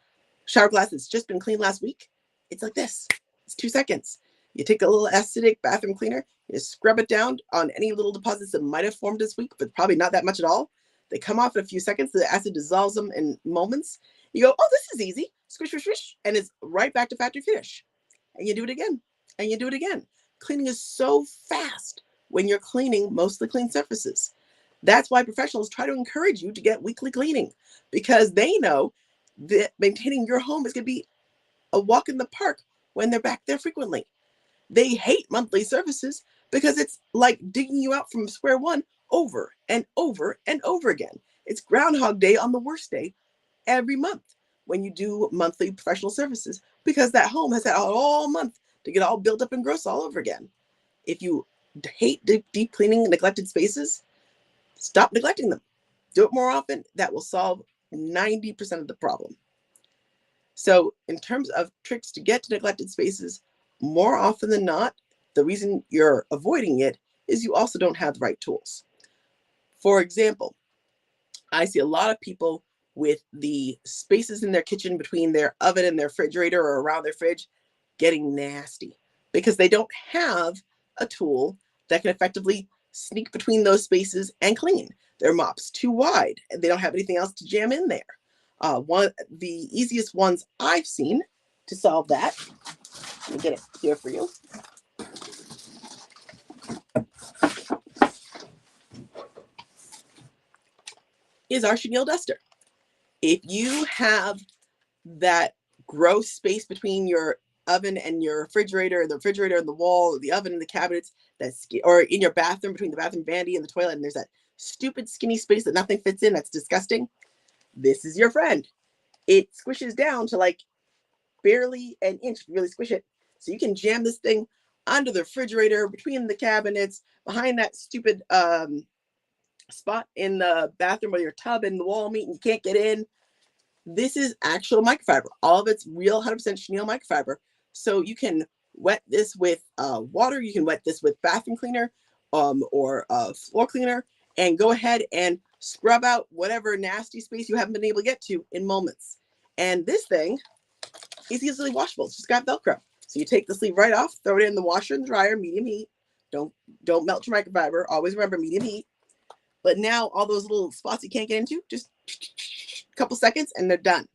shower glass that's just been cleaned last week, it's like this. It's 2 seconds. You take a little acidic bathroom cleaner, you scrub it down on any little deposits that might have formed this week, but probably not that much at all. They come off in a few seconds. The acid dissolves them in moments. You go, oh, this is easy. Squish, squish, squish. And it's right back to factory finish. And you do it again. And you do it again. Cleaning is so fast when you're cleaning mostly clean surfaces. That's why professionals try to encourage you to get weekly cleaning, because they know that maintaining your home is going to be a walk in the park when they're back there frequently. They hate monthly services because it's like digging you out from square one over and over and over again. It's Groundhog Day on the worst day every month when you do monthly professional services, because that home has had all month to get all built up and gross all over again. If you hate deep cleaning neglected spaces, stop neglecting them. Do it more often. That will solve 90% of the problem. So in terms of tricks to get to neglected spaces, more often than not, the reason you're avoiding it is you also don't have the right tools. For example, I see a lot of people with the spaces in their kitchen between their oven and their refrigerator or around their fridge getting nasty because they don't have a tool that can effectively sneak between those spaces and clean. Their mop's too wide and they don't have anything else to jam in there. The easiest ones I've seen to solve that, let me get it here for you, is our chenille duster. If you have that gross space between your oven and your refrigerator, the refrigerator and the wall, or the oven and the cabinets, or in your bathroom between the bathroom vanity and the toilet, and there's that stupid skinny space that nothing fits in, that's disgusting, this is your friend. It squishes down to like barely an inch if you really squish it. So you can jam this thing under the refrigerator, between the cabinets, behind that stupid spot in the bathroom where your tub and the wall meet and you can't get in. This is actual microfiber. All of it's real 100% chenille microfiber. So you can wet this with water. You can wet this with bathroom cleaner or floor cleaner, and go ahead and scrub out whatever nasty space you haven't been able to get to in moments. And this thing is easily washable. It's just got Velcro. So you take the sleeve right off, throw it in the washer and dryer, medium heat. Don't melt your microfiber. Always remember medium heat. But now all those little spots you can't get into, just a couple seconds and they're done.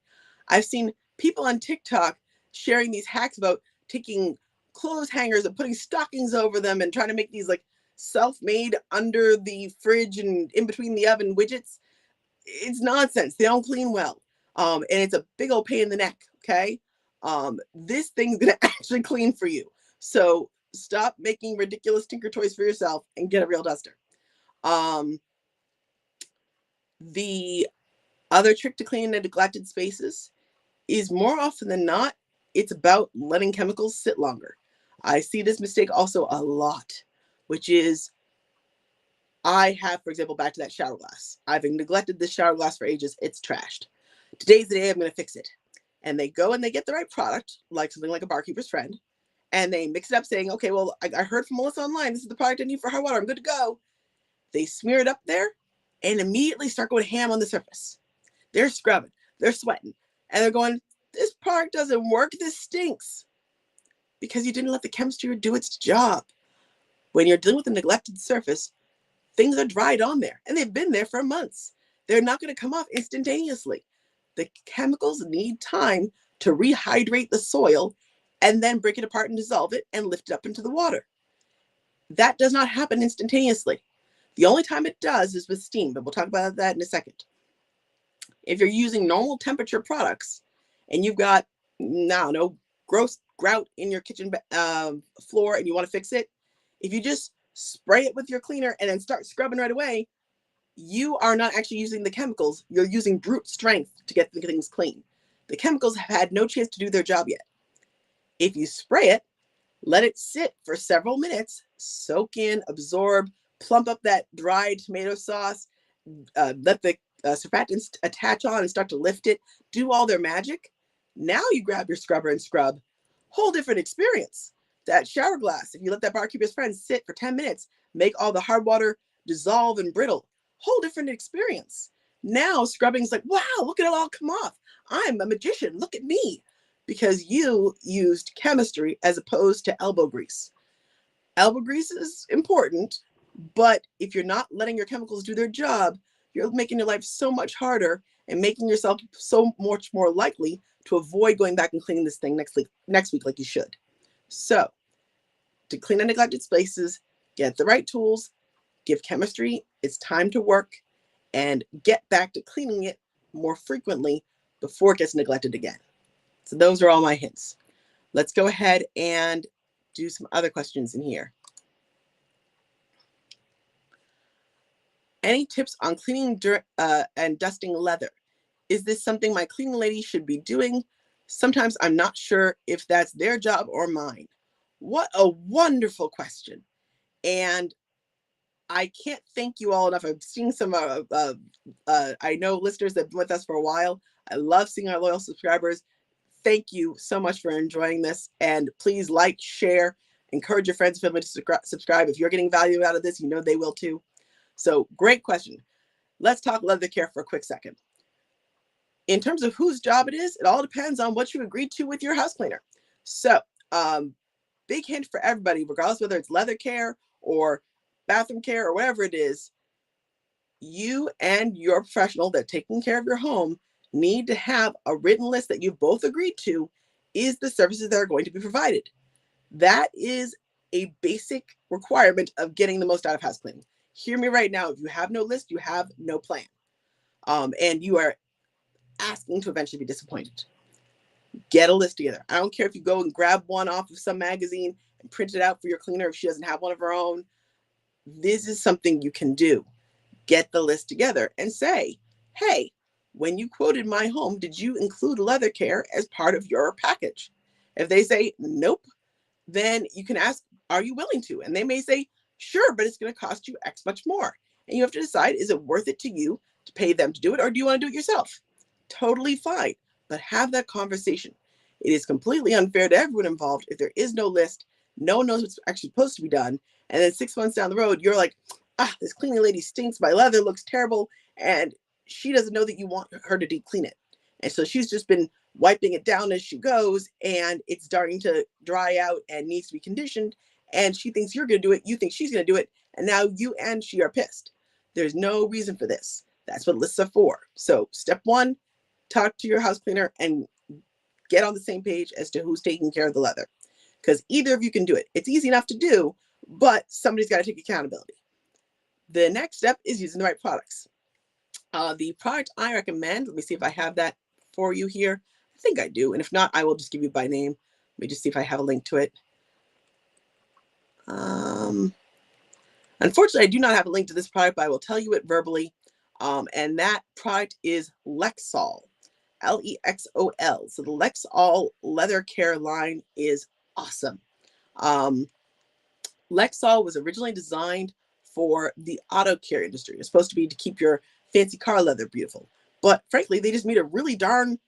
I've seen people on TikTok sharing these hacks about taking clothes hangers and putting stockings over them and trying to make these like self-made under the fridge and in between the oven widgets. It's nonsense. They don't clean well. And it's a big old pain in the neck. Okay. This thing's going to actually clean for you. So stop making ridiculous tinker toys for yourself and get a real duster. The other trick to cleaning the neglected spaces is, more often than not, it's about letting chemicals sit longer. I see this mistake also a lot, which is I have, for example, back to that shower glass. I've neglected this shower glass for ages. It's trashed. Today's the day I'm going to fix it. And they go and they get the right product, like something like a barkeeper's friend, and they mix it up saying, okay, well, I heard from Melissa online. This is the product I need for hard water. I'm good to go. They smear it up there and immediately start going ham on the surface. They're scrubbing, they're sweating, and they're going, this product doesn't work, this stinks. Because you didn't let the chemistry do its job. When you're dealing with a neglected surface, things are dried on there, and they've been there for months. They're not going to come off instantaneously. The chemicals need time to rehydrate the soil and then break it apart and dissolve it and lift it up into the water. That does not happen instantaneously. The only time it does is with steam, but we'll talk about that in a second. If you're using normal temperature products and you've got, no gross grout in your kitchen floor and you want to fix it, if you just spray it with your cleaner and then start scrubbing right away, you are not actually using the chemicals. You're using brute strength to get the things clean. The chemicals have had no chance to do their job yet. If you spray it, let it sit for several minutes, soak in, absorb, plump up that dried tomato sauce, let the surfactants attach on and start to lift it, do all their magic. Now you grab your scrubber and scrub. Whole different experience. That shower glass, if you let that barkeeper's friend sit for 10 minutes, make all the hard water dissolve and brittle. Whole different experience. Now scrubbing's like, wow, look at it all come off. I'm a magician. Look at me. Because you used chemistry as opposed to elbow grease. Elbow grease is important, but if you're not letting your chemicals do their job, you're making your life so much harder and making yourself so much more likely to avoid going back and cleaning this thing next week like you should. So, to clean and neglected spaces, get the right tools, give chemistry its time to work, and get back to cleaning it more frequently before it gets neglected again. So those are all my hints. Let's go ahead and do some other questions in here. Any tips on cleaning and dusting leather? Is this something my cleaning lady should be doing? Sometimes I'm not sure if that's their job or mine. What a wonderful question. And I can't thank you all enough. I'm seeing some, I know listeners that have been with us for a while. I love seeing our loyal subscribers. Thank you so much for enjoying this. And please like, share, encourage your friends and family to subscribe. If you're getting value out of this, you know they will too. So great question. Let's talk leather care for a quick second. In terms of whose job it is, it all depends on what you agreed to with your house cleaner. So big hint for everybody, regardless whether it's leather care or bathroom care or whatever it is, you and your professional that's taking care of your home need to have a written list that you've both agreed to is the services that are going to be provided. That is a basic requirement of getting the most out of house cleaning. Hear me right now. If you have no list, you have no plan. And you are asking to eventually be disappointed. Get a list together. I don't care if you go and grab one off of some magazine and print it out for your cleaner if she doesn't have one of her own. This is something you can do. Get the list together and say, hey, when you quoted my home, did you include leather care as part of your package? If they say nope, then you can ask, are you willing to? And they may say, sure, but it's going to cost you X much more. And you have to decide, is it worth it to you to pay them to do it, or do you want to do it yourself? Totally fine, but have that conversation. It is completely unfair to everyone involved if there is no list, no one knows what's actually supposed to be done, and then 6 months down the road, you're like, this cleaning lady stinks, my leather looks terrible, and she doesn't know that you want her to deep clean it. And so she's just been wiping it down as she goes, and it's starting to dry out and needs to be conditioned, and she thinks you're going to do it, you think she's going to do it, and now you and she are pissed. There's no reason for this. That's what lists are for. So step one, talk to your house cleaner and get on the same page as to who's taking care of the leather, because either of you can do it. It's easy enough to do, but somebody's got to take accountability. The next step is using the right products. The product I recommend, let me see if I have that for you here. I think I do. And if not, I will just give you by name. Let me just see if I have a link to it. Unfortunately, I do not have a link to this product, but I will tell you it verbally. And that product is Lexol, Lexol. So the Lexol leather care line is awesome. Lexol was originally designed for the auto care industry. It's supposed to be to keep your fancy car leather beautiful. But frankly, they just made a really darn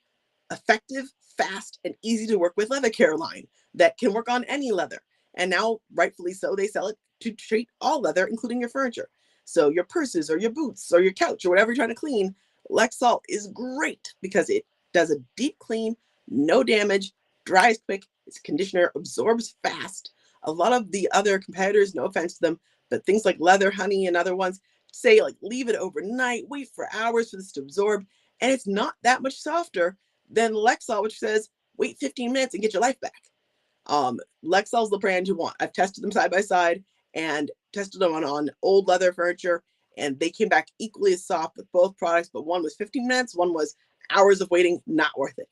effective, fast, and easy to work with leather care line that can work on any leather. And now, rightfully so, they sell it to treat all leather, including your furniture. So your purses or your boots or your couch or whatever you're trying to clean, Lexol is great because it does a deep clean, no damage, dries quick, its conditioner absorbs fast. A lot of the other competitors, no offense to them, but things like Leather Honey and other ones say like leave it overnight, wait for hours for this to absorb, and it's not that much softer than Lexol, which says wait 15 minutes and get your life back. Lexol's the brand you want. I've tested them side by side and tested them on old leather furniture, and they came back equally as soft with both products, but one was 15 minutes, one was hours of waiting, not worth it.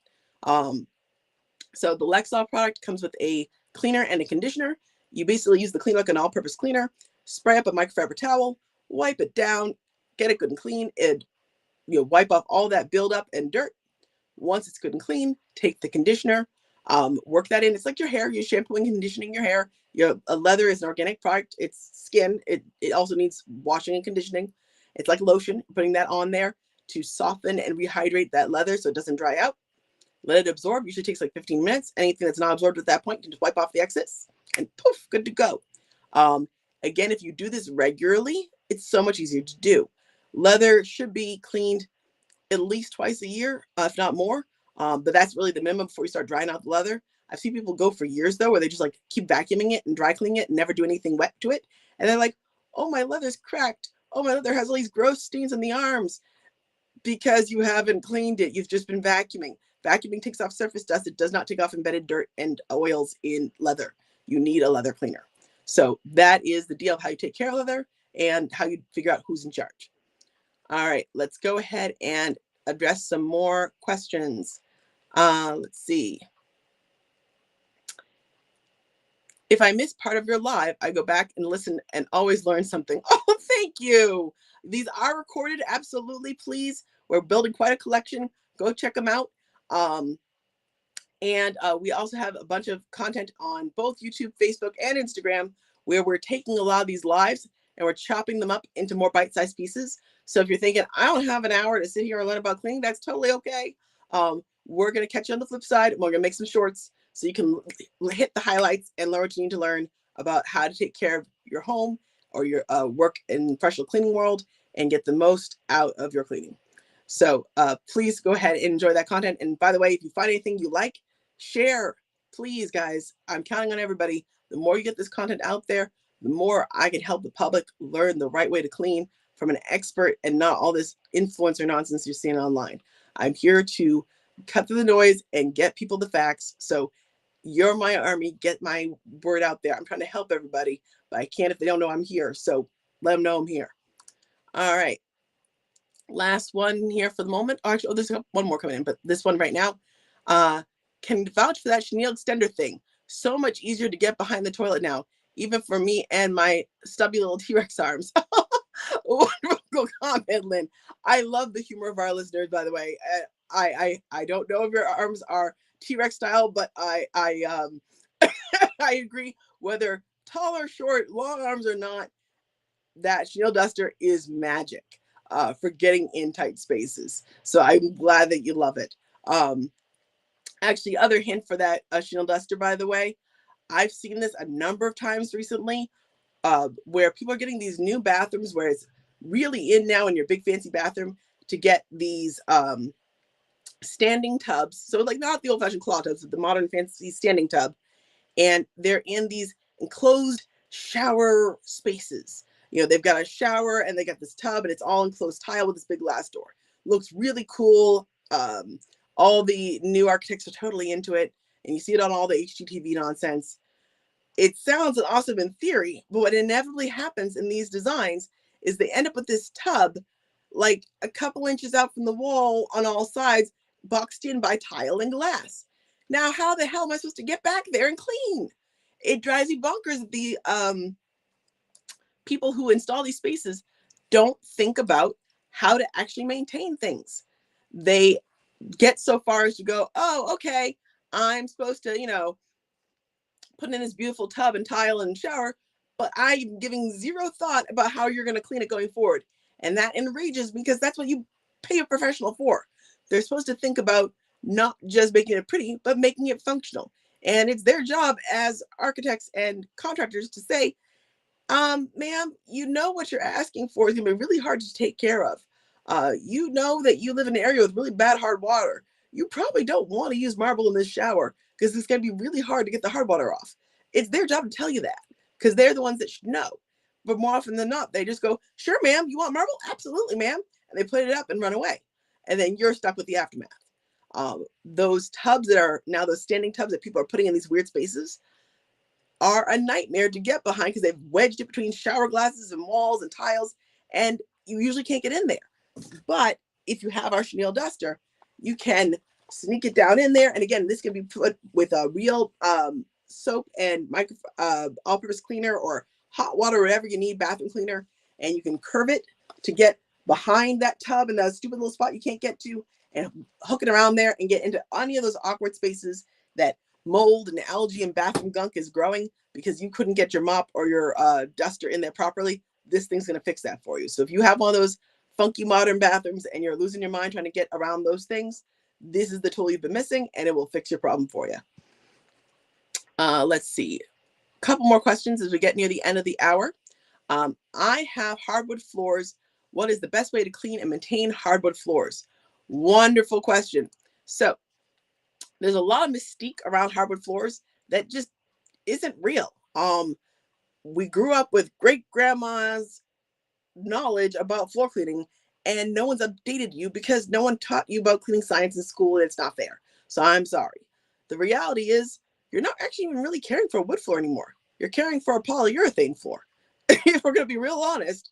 So the Lexol product comes with a cleaner and a conditioner. You basically use the Clean Look, an all-purpose cleaner, spray up a microfiber towel, wipe it down, get it good and clean, and wipe off all that buildup and dirt. Once it's good and clean, take the conditioner, work that in. It's like your hair. You're shampooing, conditioning your hair. Leather is an organic product. It's skin. It also needs washing and conditioning. It's like lotion. Putting that on there to soften and rehydrate that leather so it doesn't dry out. Let it absorb. Usually takes like 15 minutes. Anything that's not absorbed at that point, you can just wipe off the excess and poof, good to go. Again, if you do this regularly, it's so much easier to do. Leather should be cleaned at least twice a year, if not more. But that's really the minimum before you start drying out the leather. I've seen people go for years though, where they just like keep vacuuming it and dry cleaning it and never do anything wet to it. And they're like, oh, my leather's cracked. Oh, my leather has all these gross stains on the arms because you haven't cleaned it. You've just been vacuuming. Vacuuming takes off surface dust. It does not take off embedded dirt and oils in leather. You need a leather cleaner. So that is the deal of how you take care of leather and how you figure out who's in charge. All right, let's go ahead and address some more questions. Let's see. If I miss part of your live, I go back and listen and always learn something. Oh, thank you. These are recorded. Absolutely. Please. We're building quite a collection. Go check them out. And we also have a bunch of content on both YouTube, Facebook, and Instagram, where we're taking a lot of these lives and we're chopping them up into more bite-sized pieces. So if you're thinking, I don't have an hour to sit here and learn about cleaning, that's totally okay. We're going to catch you on the flip side. We're going to make some shorts so you can hit the highlights and learn what you need to learn about how to take care of your home or your work in professional cleaning world and get the most out of your cleaning. So please go ahead and enjoy that content. And by the way, if you find anything you like, share, please, guys. I'm counting on everybody. The more you get this content out there, the more I can help the public learn the right way to clean from an expert and not all this influencer nonsense you're seeing online. I'm here to cut through the noise and get people the facts. So you're my army. Get my word out there. I'm trying to help everybody, but I can't if they don't know I'm here. So let them know I'm here. All right. Last one here for the moment. Oh, actually, there's one more coming in, but this one right now. Can vouch for that chenille extender thing. So much easier to get behind the toilet now, even for me and my stubby little T-Rex arms. Wonderful comment, Lynn. I love the humor of our listeners, by the way. I don't know if your arms are T-Rex style, but I I agree. Whether tall or short, long arms or not, that chenille duster is magic for getting in tight spaces. So I'm glad that you love it. Actually, other hint for that chenille duster, by the way, I've seen this a number of times recently where people are getting these new bathrooms where it's really in now in your big fancy bathroom to get these standing tubs. So like not the old fashioned claw tubs, but the modern fancy standing tub. And they're in these enclosed shower spaces. They've got a shower and they got this tub and it's all enclosed tile with this big glass door. Looks really cool. All the new architects are totally into it. And you see it on all the HGTV nonsense. It sounds awesome in theory, but what inevitably happens in these designs is they end up with this tub like a couple inches out from the wall on all sides, boxed in by tile and glass. Now, how the hell am I supposed to get back there and clean? It drives me bonkers. The people who install these spaces don't think about how to actually maintain things. They get so far as to go, oh, okay, I'm supposed to, put in this beautiful tub and tile and shower, but I'm giving zero thought about how you're going to clean it going forward. And that enrages me because that's what you pay a professional for. They're supposed to think about not just making it pretty, but making it functional. And it's their job as architects and contractors to say, ma'am, what you're asking for is going to be really hard to take care of. You know that you live in an area with really bad hard water. You probably don't want to use marble in this shower because it's going to be really hard to get the hard water off. It's their job to tell you that because they're the ones that should know. But more often than not, they just go, sure, ma'am, you want marble? Absolutely, ma'am. And they put it up and run away. And then you're stuck with the aftermath. Those tubs that are now those standing tubs that people are putting in these weird spaces are a nightmare to get behind because they've wedged it between shower glasses and walls and tiles, and you usually can't get in there. But if you have our chenille duster, you can sneak it down in there. And again, this can be put with a real soap and all-purpose cleaner or hot water, whatever you need, bathroom cleaner, and you can curve it to get behind that tub and that stupid little spot you can't get to, and hook it around there and get into any of those awkward spaces that mold and algae and bathroom gunk is growing because you couldn't get your mop or your duster in there properly. This thing's going to fix that for you. So if you have one of those funky modern bathrooms and you're losing your mind trying to get around those things, this is the tool you've been missing, and it will fix your problem for you. Let's see. A couple more questions as we get near the end of the hour. I have hardwood floors. What is the best way to clean and maintain hardwood floors? Wonderful question. So there's a lot of mystique around hardwood floors that just isn't real. We grew up with great grandma's knowledge about floor cleaning, and no one's updated you because no one taught you about cleaning science in school, and it's not fair. So I'm sorry. The reality is you're not actually even really caring for a wood floor anymore. You're caring for a polyurethane floor. If we're going to be real honest,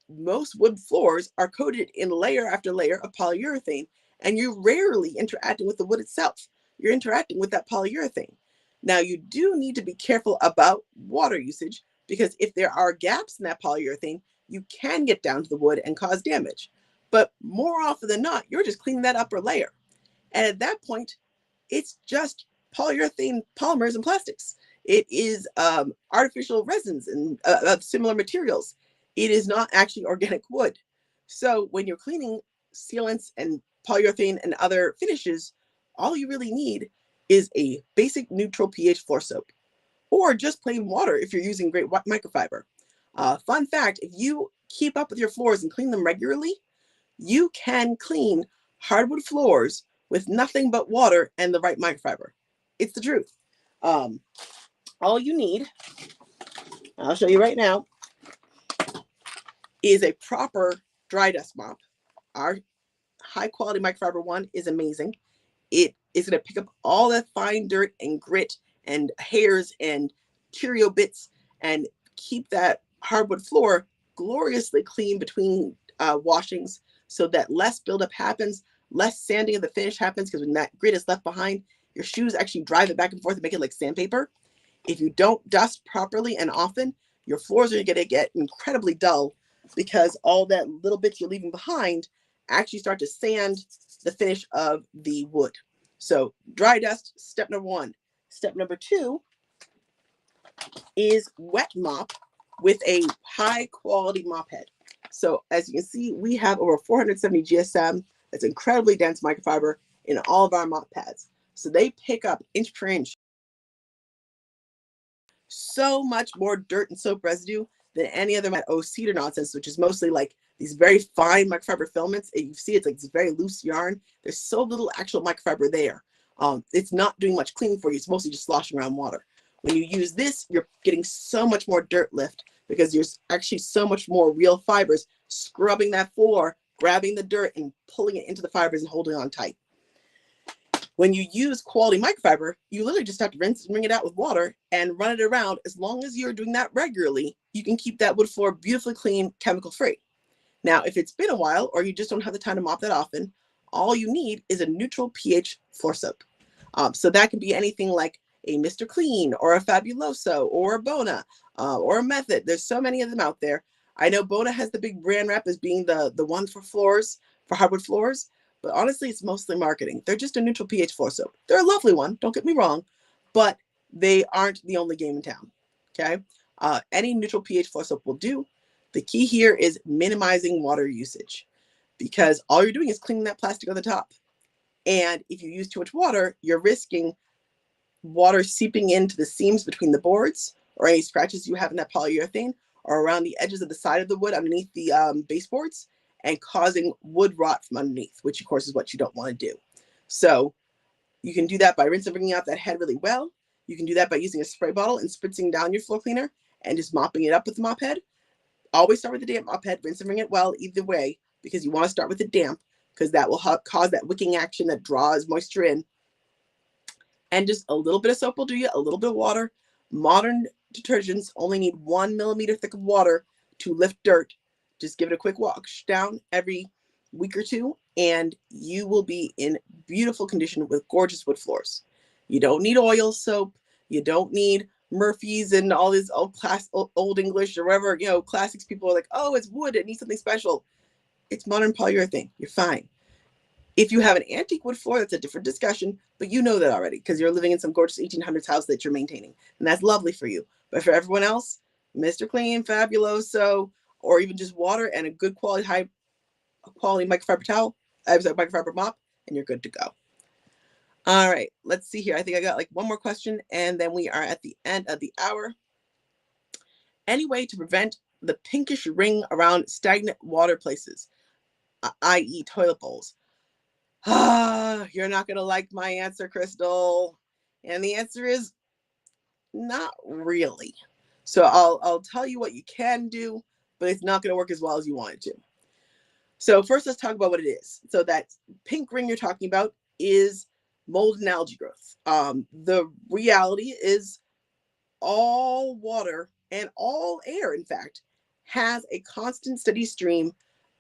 most wood floors are coated in layer after layer of polyurethane, and you're rarely interacting with the wood itself. You're interacting with that polyurethane. Now, you do need to be careful about water usage, because if there are gaps in that polyurethane, you can get down to the wood and cause damage. But more often than not, you're just cleaning that upper layer. And at that point, it's just polyurethane polymers and plastics. It is artificial resins and similar materials. It is not actually organic wood. So when you're cleaning sealants and polyurethane and other finishes, all you really need is a basic neutral pH floor soap, or just plain water if you're using great microfiber. Fun fact, if you keep up with your floors and clean them regularly, you can clean hardwood floors with nothing but water and the right microfiber. It's the truth. All you need, I'll show you right now, is a proper dry dust mop. Our high quality microfiber one is amazing. It is going to pick up all that fine dirt and grit and hairs and Cheerio bits and keep that hardwood floor gloriously clean between washings, so that less buildup happens, less sanding of the finish happens, because when that grit is left behind, your shoes actually drive it back and forth and make it like sandpaper. If you don't dust properly and often, your floors are going to get incredibly dull, because all that little bits you're leaving behind actually start to sand the finish of the wood. So dry dust, step number one. Step number two is wet mop with a high quality mop head. So as you can see, we have over 470 GSM. That's incredibly dense microfiber in all of our mop pads. So they pick up inch per inch so much more dirt and soap residue than any other cedar nonsense, which is mostly like these very fine microfiber filaments. And you see it's like this very loose yarn. There's so little actual microfiber there. It's not doing much cleaning for you. It's mostly just sloshing around water. When you use this, you're getting so much more dirt lift, because there's actually so much more real fibers scrubbing that floor, grabbing the dirt and pulling it into the fibers and holding on tight. When you use quality microfiber, you literally just have to rinse and wring it out with water and run it around. As long as you're doing that regularly, you can keep that wood floor beautifully clean, chemical free. Now, if it's been a while or you just don't have the time to mop that often, all you need is a neutral pH floor soap. So that can be anything like a Mr. Clean or a Fabuloso or a Bona or a Method. There's so many of them out there. I know Bona has the big brand rep as being the one for floors, for hardwood floors. But honestly, it's mostly marketing. They're just a neutral pH floor soap. They're a lovely one, don't get me wrong, but they aren't the only game in town, okay? Any neutral pH floor soap will do. The key here is minimizing water usage, because all you're doing is cleaning that plastic on the top. And if you use too much water, you're risking water seeping into the seams between the boards, or any scratches you have in that polyurethane, or around the edges of the side of the wood underneath the baseboards, and causing wood rot from underneath, which of course is what you don't want to do. So you can do that by rinsing and bringing out that head really well. You can do that by using a spray bottle and spritzing down your floor cleaner and just mopping it up with the mop head. Always start with the damp mop head, rinse and bring it well either way, because you want to start with the damp, because that will cause that wicking action that draws moisture in. And just a little bit of soap will do you, a little bit of water. Modern detergents only need 1 millimeter thick of water to lift dirt. Just give it a quick wash down every week or two, and you will be in beautiful condition with gorgeous wood floors. You don't need oil soap. You don't need Murphy's and all this old English or whatever, classics. People are like, oh, it's wood. It needs something special. It's modern polyurethane. You're fine. If you have an antique wood floor, that's a different discussion, but you know that already because you're living in some gorgeous 1800s house that you're maintaining, and that's lovely for you. But for everyone else, Mr. Clean, Fabuloso, or even just water and a good quality, high quality microfiber towel, microfiber mop, and you're good to go. All right, let's see here. I think I got like one more question, and then we are at the end of the hour. Any way to prevent the pinkish ring around stagnant water places, i.e. toilet bowls? You're not going to like my answer, Crystal. And the answer is not really. So I'll tell you what you can do, but it's not going to work as well as you want it to. So first, let's talk about what it is. So that pink ring you're talking about is mold and algae growth. The reality is all water and all air, in fact, has a constant steady stream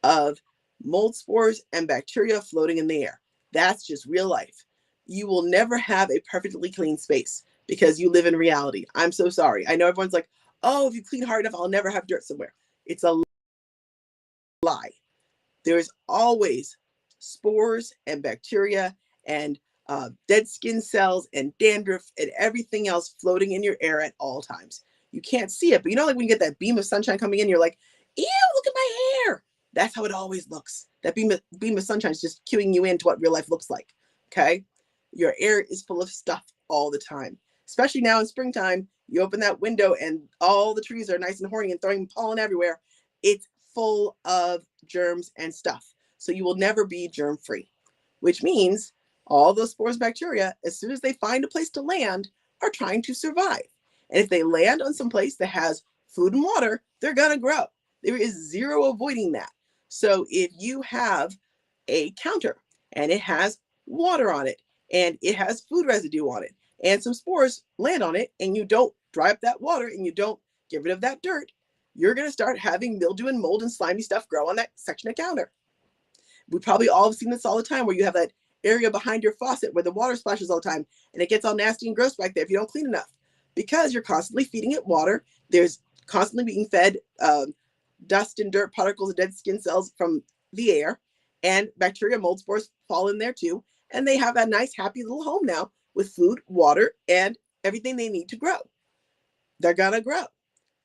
of mold spores and bacteria floating in the air. That's just real life. You will never have a perfectly clean space because you live in reality. I'm so sorry. I know everyone's like, oh, if you clean hard enough, I'll never have dirt somewhere. It's a lie. There's always spores and bacteria and dead skin cells and dandruff and everything else floating in your air at all times. You can't see it, but like when you get that beam of sunshine coming in, you're like, ew, look at my hair. That's how it always looks. That beam of sunshine is just cueing you into what real life looks like. Okay? Your air is full of stuff all the time. Especially now in springtime, you open that window and all the trees are nice and horny and throwing pollen everywhere. It's full of germs and stuff. So you will never be germ free, which means all those spores, bacteria, as soon as they find a place to land, are trying to survive. And if they land on some place that has food and water, they're going to grow. There is zero avoiding that. So if you have a counter and it has water on it and it has food residue on it and some spores land on it and you don't dry up that water and you don't get rid of that dirt, you're going to start having mildew and mold and slimy stuff grow on that section of counter. We probably all have seen this all the time where you have that area behind your faucet where the water splashes all the time and it gets all nasty and gross back there if you don't clean enough because you're constantly feeding it water. There's constantly being fed dust and dirt, particles, and dead skin cells from the air, and bacteria, mold spores fall in there too. And they have that nice, happy little home now with food, water, and everything they need to grow. They're gonna grow.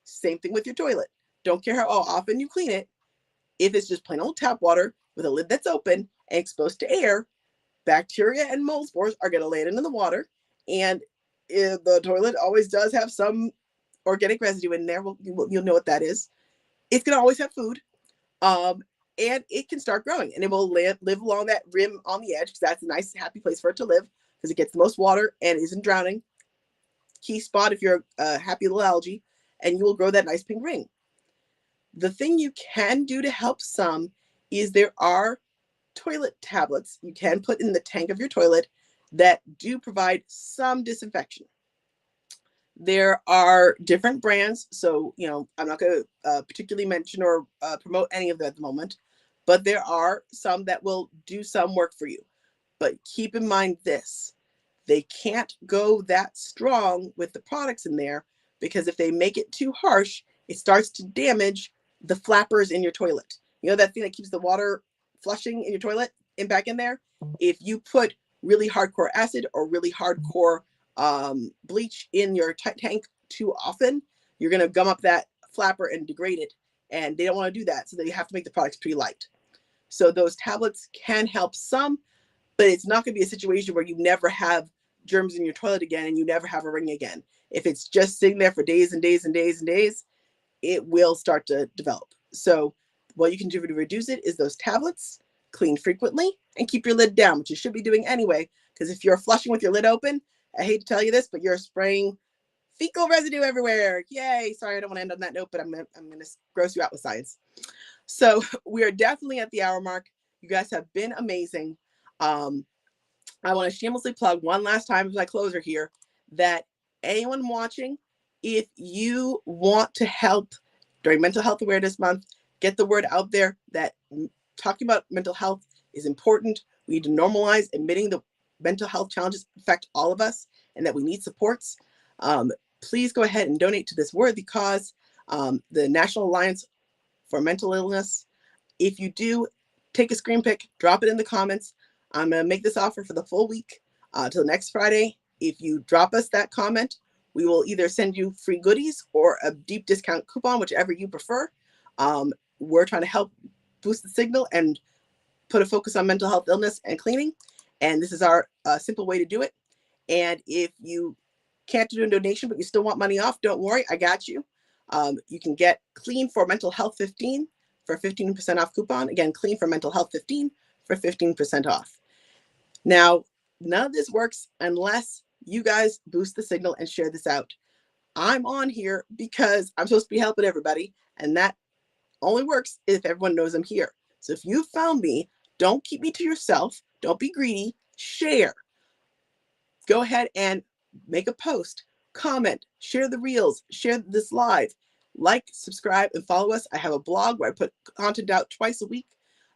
Same thing with your toilet. Don't care how often you clean it. If it's just plain old tap water with a lid that's open and exposed to air, bacteria and mold spores are going to land into the water. And the toilet always does have some organic residue in there. Well, you'll know what that is. It's going to always have food. And it can start growing and it will live along that rim on the edge because that's a nice, happy place for it to live because it gets the most water and isn't drowning. Key spot if you're a happy little algae, and you will grow that nice pink ring. The thing you can do to help some is there are toilet tablets you can put in the tank of your toilet that do provide some disinfection. There are different brands, so I'm not going to particularly mention or promote any of them at the moment, but there are some that will do some work for you. But keep in mind this, they can't go that strong with the products in there because if they make it too harsh, it starts to damage the flappers in your toilet. You know that thing that keeps the water flushing in your toilet and back in there? If you put really hardcore acid or really hardcore bleach in your tank too often, you're going to gum up that flapper and degrade it. And they don't want to do that. So they have to make the products pretty light. So those tablets can help some, but it's not going to be a situation where you never have germs in your toilet again and you never have a ring again. If it's just sitting there for days and days and days and days, it will start to develop. So what you can do to reduce it is those tablets, clean frequently, and keep your lid down, which you should be doing anyway, because if you're flushing with your lid open, I hate to tell you this, but you're spraying fecal residue everywhere. Yay. Sorry, I don't want to end on that note, but I'm going to gross you out with science. So we are definitely at the hour mark. You guys have been amazing. I want to shamelessly plug one last time as my closer here that anyone watching, if you want to help during Mental Health Awareness Month, get the word out there that talking about mental health is important. We need to normalize admitting the mental health challenges affect all of us and that we need supports. Please go ahead and donate to this worthy cause, the National Alliance for Mental Illness. If you do, take a screen pic, drop it in the comments. I'm going to make this offer for the full week till next Friday. If you drop us that comment, we will either send you free goodies or a deep discount coupon, whichever you prefer. We're trying to help boost the signal and put a focus on mental health, illness, and cleaning. And this is our simple way to do it. And if you can't do a donation, but you still want money off, don't worry, I got you. You can get Clean for Mental Health 15 for 15% off coupon. Again, Clean for Mental Health 15 for 15% off. Now, none of this works unless you guys boost the signal and share this out. I'm on here because I'm supposed to be helping everybody, and that only works if everyone knows I'm here. So if you found me, don't keep me to yourself. Don't be greedy. Share. Go ahead and make a post, comment, share the reels, share this live, like, subscribe, and follow us. I have a blog where I put content out twice a week.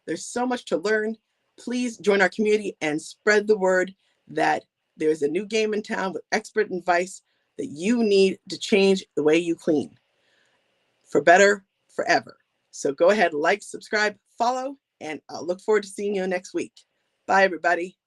There's so much to learn. Please join our community and spread the word that there's a new game in town with expert advice that you need to change the way you clean for better, forever. So go ahead, like, subscribe, follow, and I'll look forward to seeing you next week. Bye, everybody.